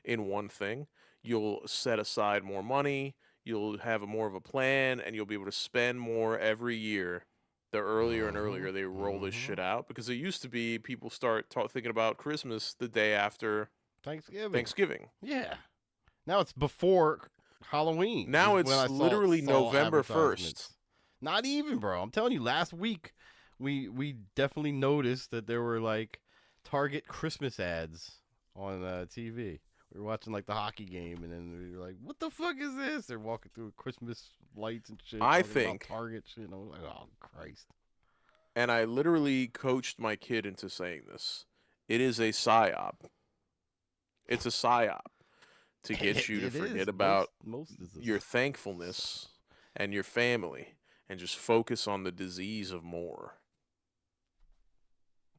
in one thing. You'll set aside more money, you'll have more of a plan, and you'll be able to spend more every year. The earlier and earlier they roll this shit out because it used to be people start thinking about Christmas the day after Thanksgiving. Thanksgiving. Yeah. Now it's before Halloween. Now is when it's I literally saw November 1st. advertisements. Not even, bro. I'm telling you, last week we definitely noticed that there were like Target Christmas ads on TV. We were watching like the hockey game, and then we were like, "What the fuck is this?" They're walking through Christmas lights and shit, I talking about think, Target shit. And I was like, "Oh Christ!" and I literally coached my kid into saying this. It is a psyop. It's a psyop to get you to It is forget about most is your this. thankfulness and your family and just focus on the disease of more.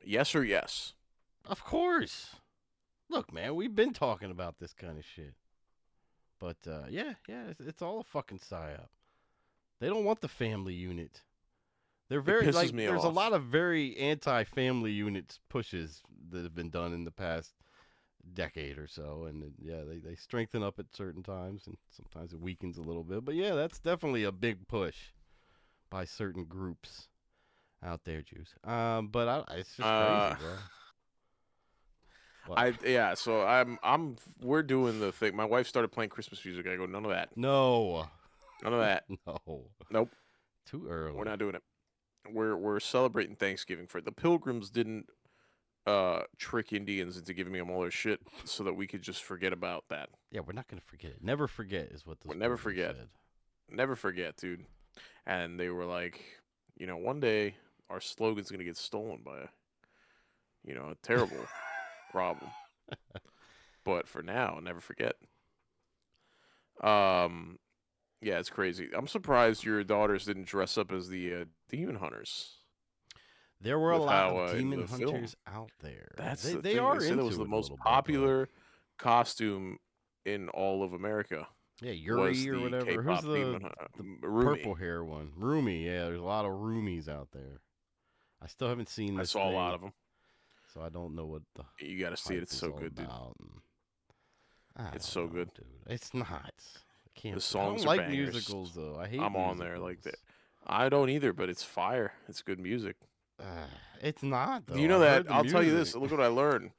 Yes or yes? Of course. Look, man, we've been talking about this kind of shit, but yeah, it's all a fucking psyop. They don't want the family unit. They're It very pisses like. me There's a off. lot of very anti-family units pushes that have been done in the past decade or so, and yeah, they strengthen up at certain times, and sometimes it weakens a little bit. But yeah, that's definitely a big push by certain groups out there, Juice. But it's just crazy, Uh, bro. What? yeah. So we're doing the thing. My wife started playing Christmas music. I go, none of that. No, None of that. no, Nope. too We're early. not doing it. We're celebrating Thanksgiving for it. The Pilgrims didn't trick Indians into giving me all their shit so that we could just forget about that. Yeah, we're not gonna forget it. Never forget is what those We'll never pilgrims forget. said. Never forget, dude. And they were like, one day our slogan's gonna get stolen by a terrible problem. But for now, never forget. Um, yeah, it's crazy. I'm surprised your daughters didn't dress up as the demon hunters There were a with lot how of in demon the film. hunters out there. That's They the they thing. They are said that was into the it a most little bit, but popular costume in all of America yeah, was Yuri or the whatever. Who's K-pop the demon the purple Rumi. hair one? Rumi. Yeah, there's a lot of Rumis out there. I still haven't seen I this saw a lot thing, of them. so I don't know what the You got to see it. hype It's is so all good, dude. about. And I It's don't so know, good. dude. It's not. I The can't. I don't songs are like bangers. musicals though. I hate I'm on there like musicals. that. I don't either, but it's fire. It's good music. It's not Do you though. know I've that? heard the I'll tell you music. this. Look what I learned.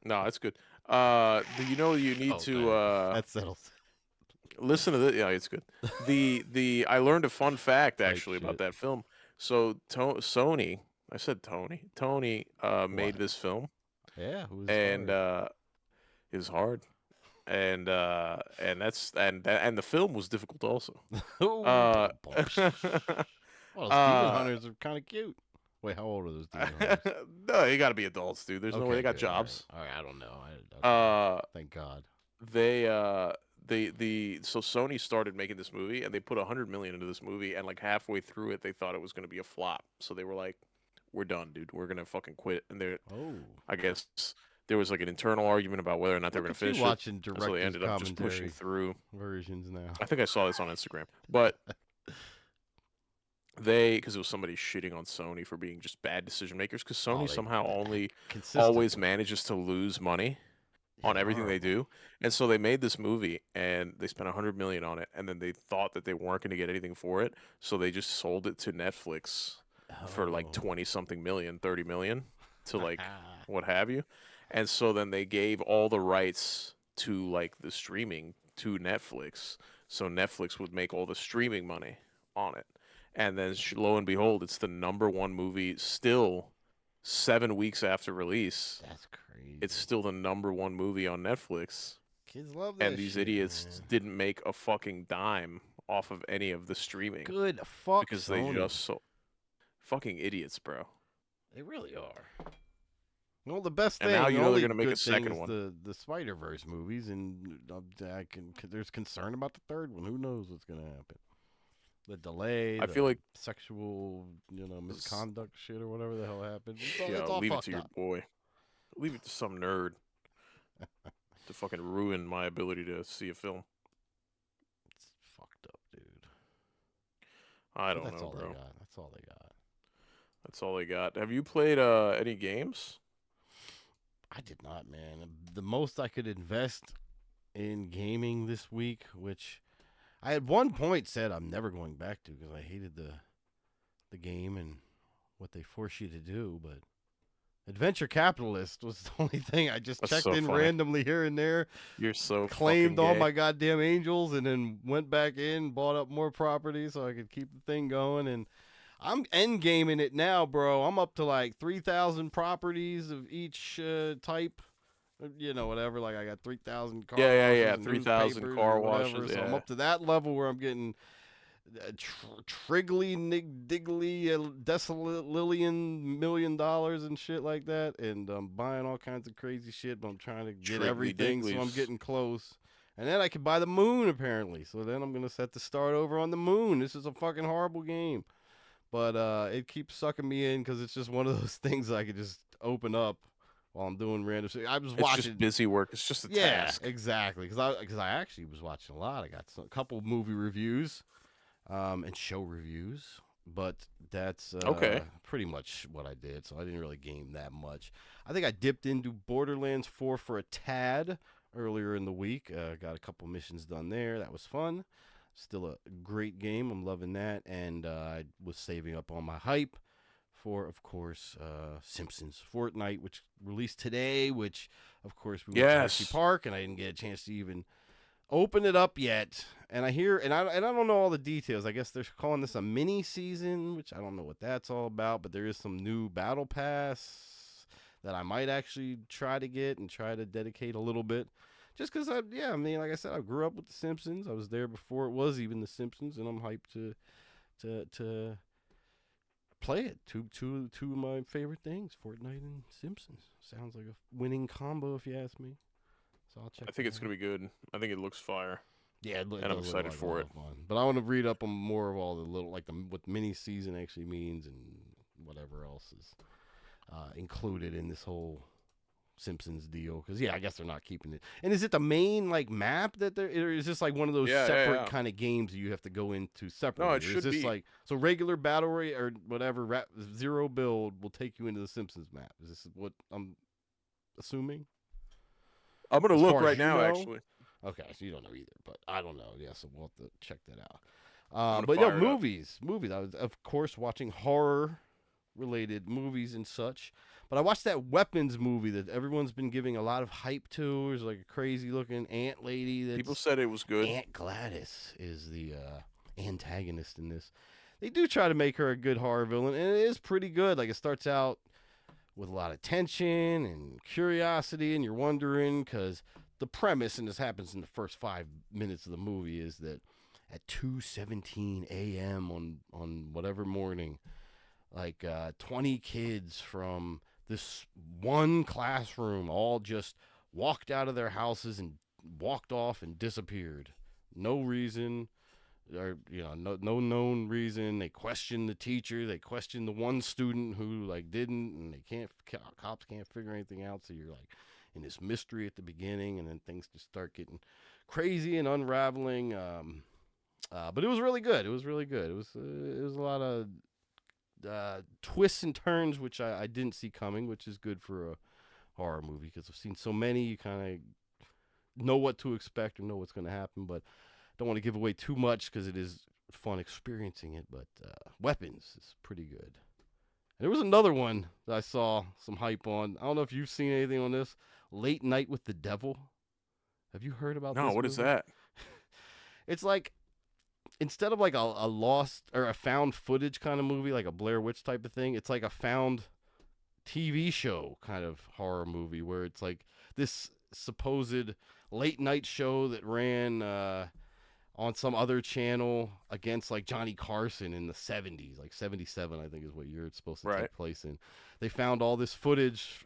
No, it's good. Do you know you need to Okay, that settles. listen to this? Yeah, it's good. The I learned a fun fact Type actually about shit. that film. So Sony, I said Tony. Tony made What? this film, Yeah, it was and hard. it was hard, and the film was difficult also. Oh, Uh, bum, bum, well, those demon uh, hunters are kind of cute. Wait, how old are those demon hunters? no, you got to be adults, dude. There's no way they Okay, got good. All right. jobs. All right. I don't know. Okay. Uh, Thank God. they so Sony started making this movie and they put 100 million into this movie and like halfway through it they thought it was going to be a flop. So they were like, "We're done, dude. We're gonna fucking quit." And Oh, I guess there was like an internal argument about whether or not they were look gonna at you finish it, watching and so they director's ended up just pushing commentary through. versions now. I think I saw this on Instagram, but because it was somebody shitting on Sony for being just bad decision makers, because Oh, Sony they somehow only always consistently. manages to lose money Yeah, on they're everything they horrible. do. And so they made this movie and they spent 100 million on it and then they thought that they weren't going to get anything for it, so they just sold it to Netflix for like Oh. 20 something million, 30 million to like what have you. And so then they gave all the rights to like the streaming to Netflix, so Netflix would make all the streaming money on it. And then lo and behold, it's the number one movie still 7 weeks after release. That's It's crazy. still the number one movie on Netflix, Kids love and that these shit, idiots man. didn't make a fucking dime off of any of the streaming Good. Fuck because they Sony. just so fucking idiots, bro. They really are. Well, the best And now thing, the you know they're only gonna make a good thing second is one. the Spider Verse movies, and there's concern about the third one. Who knows what's gonna happen? The delay, I feel the like, sexual, misconduct shit or whatever the hell happened. It's yo, all leave it to fucked your up. boy. Leave it to some nerd to fucking ruin my ability to see a film. It's fucked up, dude. I But don't that's know, all they bro. got. That's all they got. That's all they got. Have you played any games? I did not, man. The most I could invest in gaming this week, which I at one point said I'm never going back to because I hated the game and what they force you to do, but Adventure Capitalist was the only thing I just That's checked so in funny. randomly here and there, You're so fucking claimed all gay. my goddamn angels, and then went back in, bought up more property so I could keep the thing going. And I'm end gaming it now, bro. I'm up to like 3,000 properties of each type whatever. Like I got 3,000 car Yeah, yeah, washes yeah. and 3,000 newspapers or car whatever. washes. So I'm Yeah. up to that level where I'm getting triggly, diggly, $1,000,000,000 and shit like that, and I'm buying all kinds of crazy shit. But I'm trying to get Triggly everything, so I'm Digglies. getting close. And then I can buy the moon apparently. So then I'm gonna set the start over on the moon. This is a fucking horrible game, but it keeps sucking me in because it's just one of those things I could just open up while I'm doing random shit. I was It's just watching. busy work. It's just a Yeah, task. exactly. Because I actually was watching a lot. I got a couple movie reviews, and show reviews, but that's Okay. pretty much what I did. So I didn't really game that much. I think I dipped into Borderlands 4 for a tad earlier in the week. Got a couple missions done there. That was fun. Still a great game. I'm loving that. And I was saving up on my hype for, of course, Simpsons Fortnite, which released today, which, of course, we went to Hershey Yes. Park, and I didn't get a chance to even open it up yet. And I hear, and I don't know all the details. I guess they're calling this a mini season, which I don't know what that's all about. But there is some new battle pass that I might actually try to get and try to dedicate a little bit. Just because I mean, like I said, I grew up with The Simpsons. I was there before it was even The Simpsons, and I'm hyped to play it. Two of my favorite things, Fortnite and Simpsons. Sounds like a winning combo, if you ask me. So I'll check I think that it's out. gonna be good. I think it looks fire, Yeah, it and I'm does look excited like a for lot it. of fun. But I want to read up on more of all the little, like what mini season actually means and whatever else is included in this whole Simpsons deal. Because yeah, I guess they're not keeping it. And is it the main like map that they're? Or is this like one of those Yeah, yeah, separate yeah. kind of games that you have to go into No, separately, it or is should this be. like so regular battle royale or whatever zero build will take you into the Simpsons map? Is this what I'm assuming? I'm gonna As look far as right you now. know. Actually, Okay, so you don't know either, but I don't know. Yeah, so we'll have to check that out. I'm gonna But yo, fire it up. movies. I was, of course, watching horror-related movies and such. But I watched that Weapons movie that everyone's been giving a lot of hype to. There's like a crazy-looking ant lady. People That's said it was good. Aunt Gladys is the antagonist in this. They do try to make her a good horror villain, and it is pretty good. Like it starts out with a lot of tension and curiosity, and you're wondering because the premise, and this happens in the first 5 minutes of the movie, is that at 2:17 a.m. on whatever morning, like 20 kids from this one classroom all just walked out of their houses and walked off and disappeared. No reason, or no known reason. They questioned the teacher, they questioned the one student who like didn't, and they can't cops can't figure anything out. So you're like in this mystery at the beginning, and then things just start getting crazy and unraveling. But it was really good. It was really good. It was a lot of twists and turns which I didn't see coming, which is good for a horror movie because I've seen so many. You kind of know what to expect or know what's going to happen, but don't want to give away too much because it is fun experiencing it. But Weapons is pretty good. And there was another one that I saw some hype on. I don't know if you've seen anything on this. Late Night with the Devil. Have you heard about No, this what is movie? that? It's like instead of like a lost or a found footage kind of movie, like a Blair Witch type of thing, it's like a found TV show kind of horror movie where it's like this supposed late night show that ran on some other channel against like Johnny Carson in the 70s, like 77, I think is what year it's supposed to Right. take place in. They found all this footage,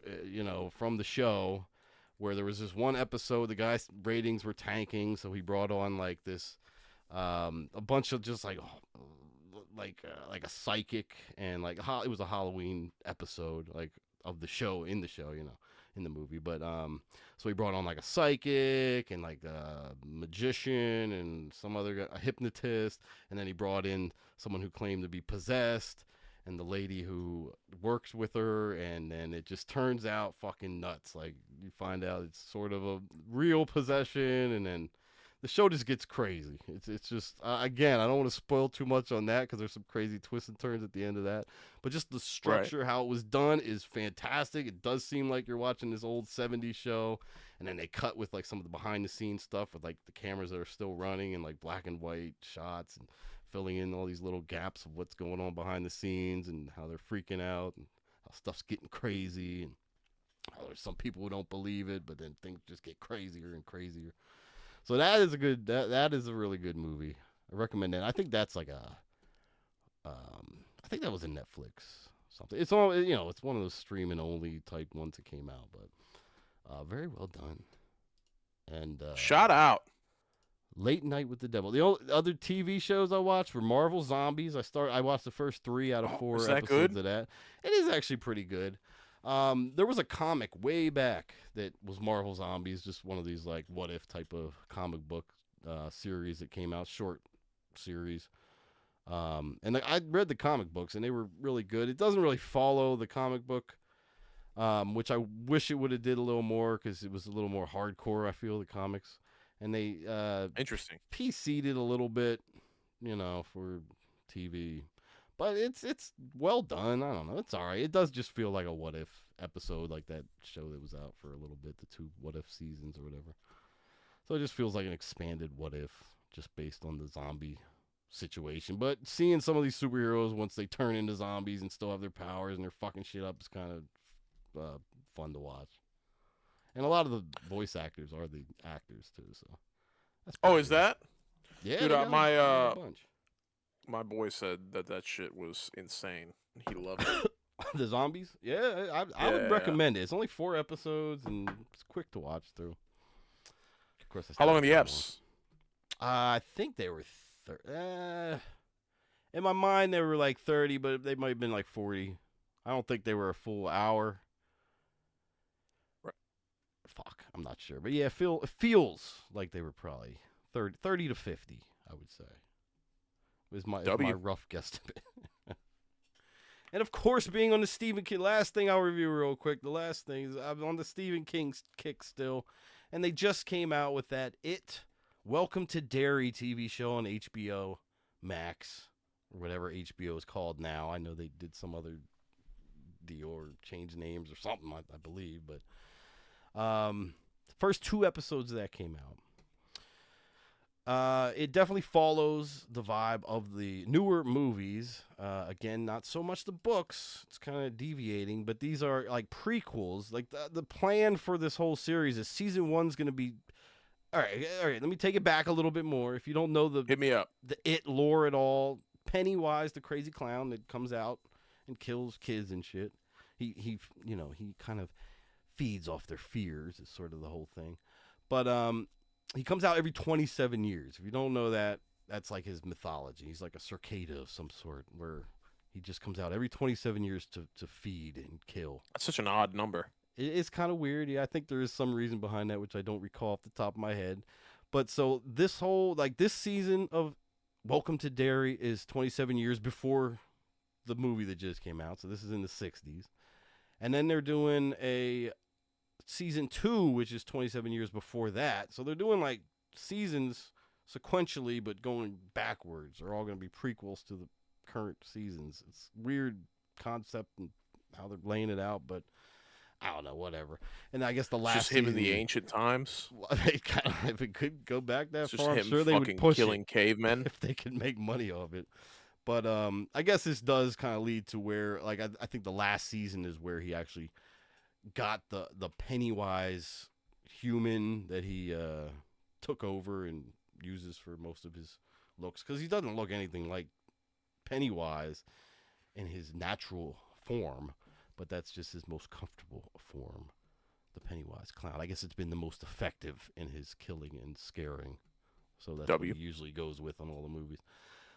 from the show where there was this one episode, the guy's ratings were tanking, so he brought on like this, a bunch of just like a psychic and like it was a Halloween episode like of the show in the show, in the movie. But so he brought on like a psychic and like a magician and some other guy, a hypnotist, and then he brought in someone who claimed to be possessed and the lady who works with her, and then it just turns out fucking nuts. Like you find out it's sort of a real possession, and then the show just gets crazy. It's just again, I don't want to spoil too much on that because there's some crazy twists and turns at the end of that. But just the Right. structure, how it was done, is fantastic. It does seem like you're watching this old '70s show, and then they cut with like some of the behind the scenes stuff with like the cameras that are still running and like black and white shots and filling in all these little gaps of what's going on behind the scenes and how they're freaking out and how stuff's getting crazy. And There's some people who don't believe it, but then things just get crazier and crazier. So that is a good. That is a really good movie. I recommend that. I think that's like a. I think that was a Netflix something. It's all It's one of those streaming only type ones that came out, but very well done. And Shout out. Late Night with the Devil. The only other TV shows I watched were Marvel Zombies. I watched the first 3 out of 4 is that episodes good? of that. It is actually pretty good. There was a comic way back that was Marvel Zombies, just one of these like what if type of comic book series that came out, short series. And I read the comic books and they were really good. It doesn't really follow the comic book, which I wish it would have did a little more because it was a little more hardcore. I feel the comics, and they Interesting. PC'd it a little bit, for TV. But it's well done. I don't know. It's all right. It does just feel like a what if episode, like that show that was out for a little bit, the 2 what if seasons or whatever. So it just feels like an expanded what if, just based on the zombie situation. But seeing some of these superheroes once they turn into zombies and still have their powers and they're fucking shit up is kind of fun to watch. And a lot of the voice actors are the actors too. So that's Oh, pretty is good. that? Yeah, Dude, they got a bunch. my boy said that shit was insane. He loved it. The zombies? Yeah, I would recommend it. It's only 4 episodes and it's quick to watch through. Of course, How long are the eps? I think they were in my mind they were like 30, but they might have been like 40. I don't think they were a full hour. Right. Fuck, I'm not sure. But yeah, it feels like they were probably 30 to 50, I would say. Is my rough guesstimate. And of course, being on the Stephen King, last thing I'll review real quick. The last thing is I'm on the Stephen King kick still, and they just came out with that Welcome to Derry TV show on HBO Max, or whatever HBO is called now. I know they did some other deal or changed names or something, I believe, but the first 2 episodes of that came out. It definitely follows the vibe of the newer movies. Again, not so much the books. It's kind of deviating, but these are like prequels. Like the plan for this whole series is season 1's going to be. All right. Let me take it back a little bit more. If you don't know Hit me up. the It lore at all, Pennywise, the crazy clown that comes out and kills kids and shit. He kind of feeds off their fears. Is sort of the whole thing, but he comes out every 27 years. If you don't know that, that's like his mythology. He's like a cicada of some sort, where he just comes out every 27 years to feed and kill. That's such an odd number. It's kind of weird. Yeah, I think there is some reason behind that, which I don't recall off the top of my head. But so this season of Welcome to Derry is 27 years before the movie that just came out. So this is in the 60s. And then they're doing a season 2, which is 27 years before that. So they're doing like seasons sequentially, but going backwards. They're all going to be prequels to the current seasons. It's weird concept and how they're laying it out, but I don't know, whatever. And I guess the last just him season, in the ancient times. If it could go back that It's far, I'm just sure him they would fucking push killing it cavemen. if they could make money off it. But I guess this does kind of lead to where, like, I think the last season is where he actually got the Pennywise human that he took over and uses for most of his looks, because he doesn't look anything like Pennywise in his natural form, but that's just his most comfortable form, the Pennywise clown. I guess it's been the most effective in his killing and scaring, so that's what he usually goes with on all the movies.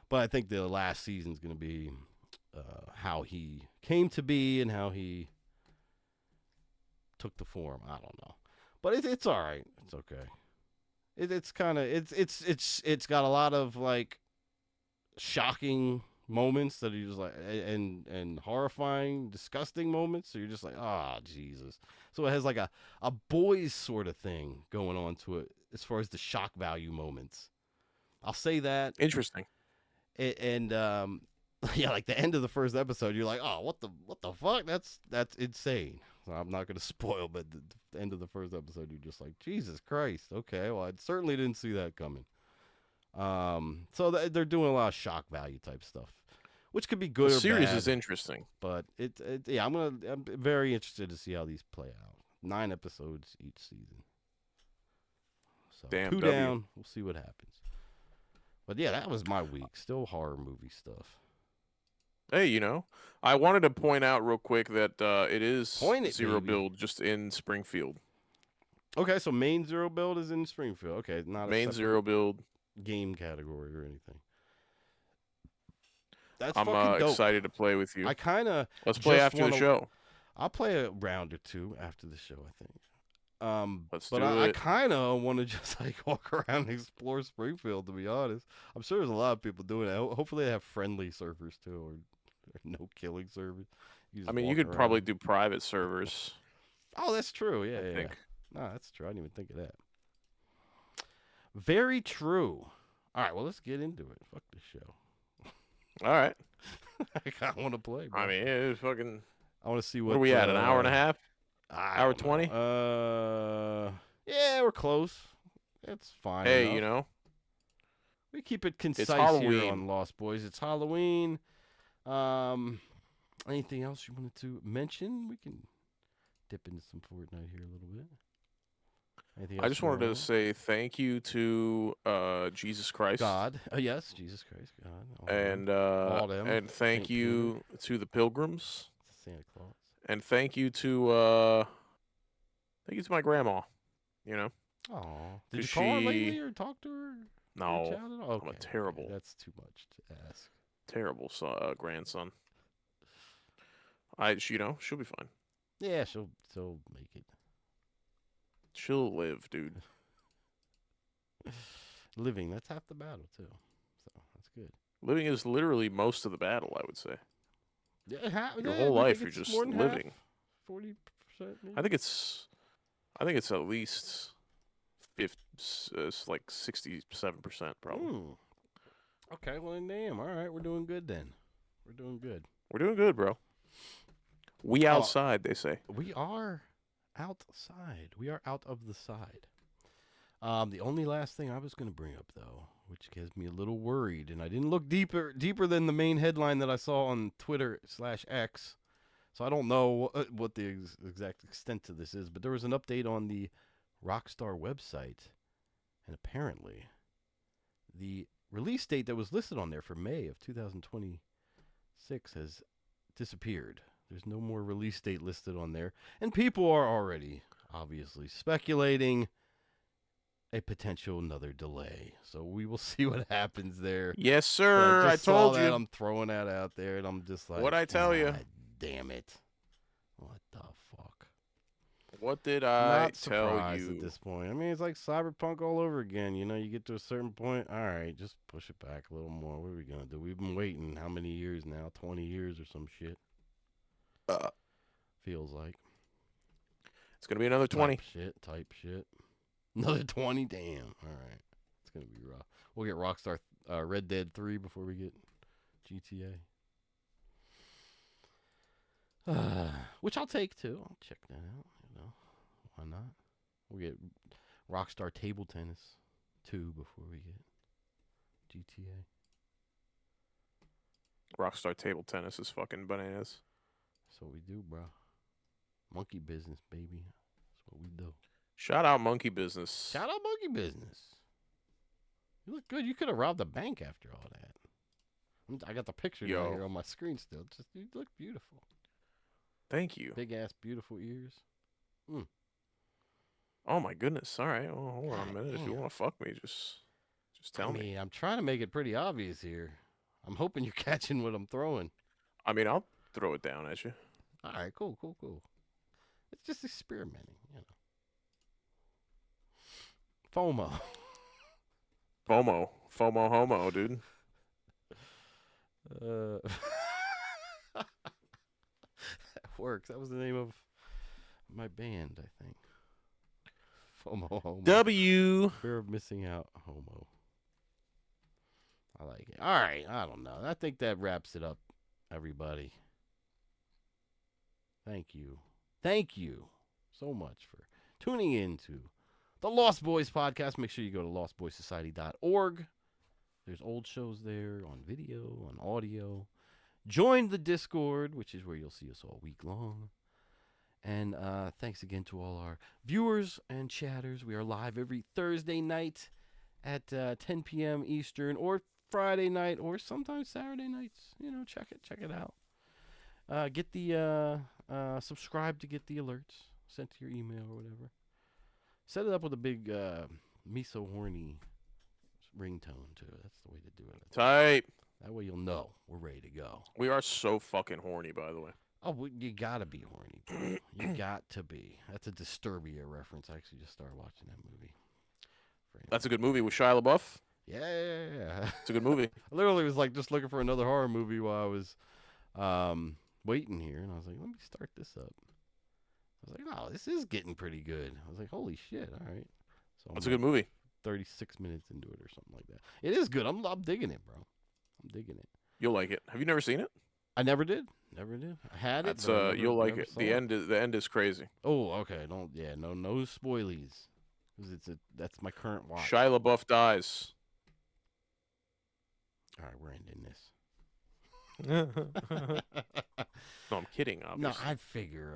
But I think the last season is going to be how he came to be and how he took the form. I don't know, but it's all right. It's okay. It's kind of it's got a lot of like shocking moments that are just like and horrifying, disgusting moments. So you're just like, ah, oh, Jesus. So it has like a boys sort of thing going on to it as far as the shock value moments. I'll say that. Interesting. And yeah, like the end of the first episode, you're like, oh, what the fuck? That's insane. So I'm not gonna spoil, but the end of the first episode, you're just like, Jesus Christ. Okay, well, I certainly didn't see that coming. So they're doing a lot of shock value type stuff, which could be good. The or series bad, is interesting, but yeah, I'm very interested to see how these play out. 9 episodes each season. So Damn, 2 W. down. We'll see what happens. But yeah, that was my week. Still horror movie stuff. Hey, I wanted to point out real quick that it is Point it, zero baby. build just in Springfield. Okay, so main zero build is in Springfield. Okay, not a Main separate zero build. game category or anything. That's I'm fucking dope. excited to play with you. I kind of Let's play just after want the to. show. I'll play a round or two after the show, I think. Let's But do I it. kind of want to just like walk around and explore Springfield. To be honest, I'm sure there's a lot of people doing it. Hopefully, they have friendly servers too, or no killing servers. You I just mean, you walk could probably around. do private servers. Oh, that's true. Yeah, I yeah. think. No, that's true. I didn't even think of that. Very true. All right, well, let's get into it. Fuck this show. All right. I kind of want to play, bro. I mean, it's fucking. I want to see What are we at? An hour and a half? I Hour don't know. 20? Yeah, we're close. It's fine Hey, enough. We keep it concise here Halloween. on Lost Boys. It's Halloween. Anything else you wanted to mention? We can dip into some Fortnite here a little bit. Anything else I just wanted to say thank you to Jesus Christ. God. Yes, Jesus Christ, God. And thank Saint you to the pilgrims. Santa Claus. And thank you to my grandma. Oh, did you 'Cause call her she- lately or talk to her? No, Reach out at all? I'm a Okay, terrible, that's too much to ask. terrible grandson. She'll be fine. Yeah, she'll make it. She'll live, dude. Living, that's half the battle too. So that's good. Living is literally most of the battle, I would say. Yeah, Your whole life, you're just living. 40%. I think it's at least 50, it's like 67% probably. Okay, well then, damn. All right, we're doing good then. We're doing good. We're doing good, bro. We outside, they say. We are outside. We are out of the side. The only last thing I was going to bring up, though, which has me a little worried, and I didn't look deeper than the main headline that I saw on Twitter/X, so I don't know what the exact extent to this is, but there was an update on the Rockstar website, and apparently the release date that was listed on there for May of 2026 has disappeared. There's no more release date listed on there, and people are already obviously speculating a potential another delay. So we will see what happens there. Yes, sir. I told you. I'm throwing that out there, and I'm just like, What'd I tell you? Damn it! What the fuck? What did I Not tell surprised you? at this point. I mean, it's like Cyberpunk all over again. You know, you get to a certain point. All right, just push it back a little more. What are we gonna do? We've been waiting how many years now? 20 years or some shit. Feels like. It's gonna be another 20. Type shit. Another 20? Damn. All right. It's going to be rough. We'll get Rockstar Red Dead 3 before we get GTA. Which I'll take, too. I'll check that out. Why not? We'll get Rockstar Table Tennis 2 before we get GTA. Rockstar Table Tennis is fucking bananas. That's what we do, bro. Monkey business, baby. That's what we do. Shout out Monkey Business. Shout out Monkey Business. You look good. You could have robbed a bank after all that. I got the picture down here on my screen still. Just you look beautiful. Thank you. Big ass, beautiful ears. Oh my goodness. All right. Well, hold on a minute. Damn. If you want to fuck me, just tell me. I'm trying to make it pretty obvious here. I'm hoping you're catching what I'm throwing. I mean, I'll throw it down at you. All right, cool. It's just experimenting, FOMO. FOMO homo, dude. That works. That was the name of my band, I think. FOMO homo. W. Fear of missing out, homo. I like it. All right, I don't know. I think that wraps it up, everybody. Thank you so much for tuning in to the Lost Boys podcast. Make sure you go to lostboysociety.org. There's old shows there on video, on audio. Join the Discord, which is where you'll see us all week long. And thanks again to all our viewers and chatters. We are live every Thursday night at 10 p.m. Eastern, or Friday night, or sometimes Saturday nights. Check it out. Get the subscribe to get the alerts sent to your email or whatever. Set it up with a big me so horny ringtone too. That's the way to do it. Tight. That way you'll know we're ready to go. We are so fucking horny, by the way. Oh, you gotta be horny, bro. You got to be. That's a Disturbia reference. I actually just started watching that movie. That's a good movie with Shia LaBeouf. Yeah. It's a good movie. I literally was like just looking for another horror movie while I was waiting here, and I was like, let me start this up. I was like, oh, this is getting pretty good. I was like, holy shit, all right. So That's a good movie. 36 minutes into it or something like that. It is good. I'm digging it, bro. I'm digging it. You'll like it. Have you never seen it? I never did. I had it. That's but you'll like it. The end. The end is crazy. Oh, okay. No spoilies. Because that's my current watch. Shia LaBeouf dies. All right, we're ending this. No, I'm kidding, obviously. No,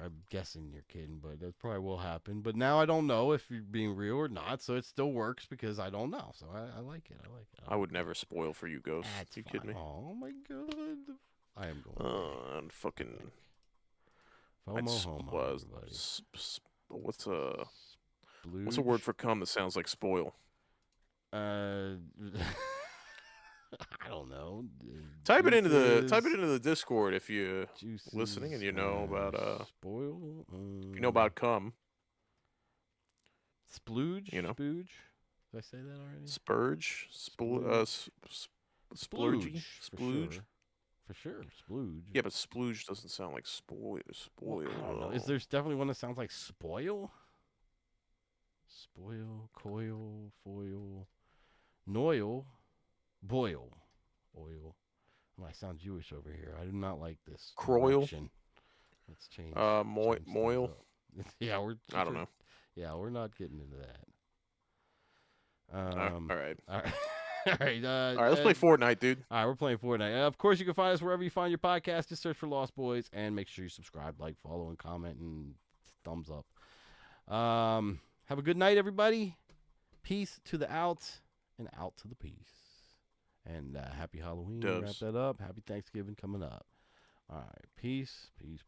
I'm guessing you're kidding, but that probably will happen. But now I don't know if you're being real or not, so it still works because I don't know. So I like it. I would never spoil for you, Ghost. That's You kidding me? Oh my god. I am going. And fucking. FOMO homo, everybody. What's a word for cum that sounds like spoil? I don't know. Type it into the Discord if you're Juices, listening and you know about spoil. if you know about cum. Splooge. You know. Spooge. Did I say that already? Spurge. Splurgy. Splooge. For sure. Splooge. Yeah, but splooge doesn't sound like spoil. Well, I don't know. There's definitely one that sounds like spoil? Spoil, coil, foil, noil, boil, oil. I sound Jewish over here. I do not like this. Croil. Let's change. Moil. Yeah, I don't know. Yeah, we're not getting into that. All right. All right. All right. All right. Let's play Fortnite, dude. All right, we're playing Fortnite. Of course, you can find us wherever you find your podcast. Just search for Lost Boys and make sure you subscribe, like, follow, and comment, and thumbs up. Have a good night, everybody. Peace to the out and out to the peace. And happy Halloween. Dubs. Wrap that up. Happy Thanksgiving coming up. All right. Peace. Peace.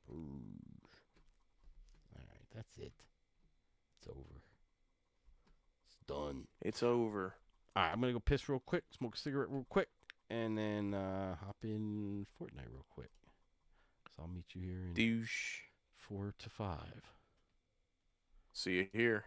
All right. That's it. It's over. It's done. It's over. All right. I'm going to go piss real quick, smoke a cigarette real quick, and then hop in Fortnite real quick. So I'll meet you here in Douche. 4 to 5. See you here.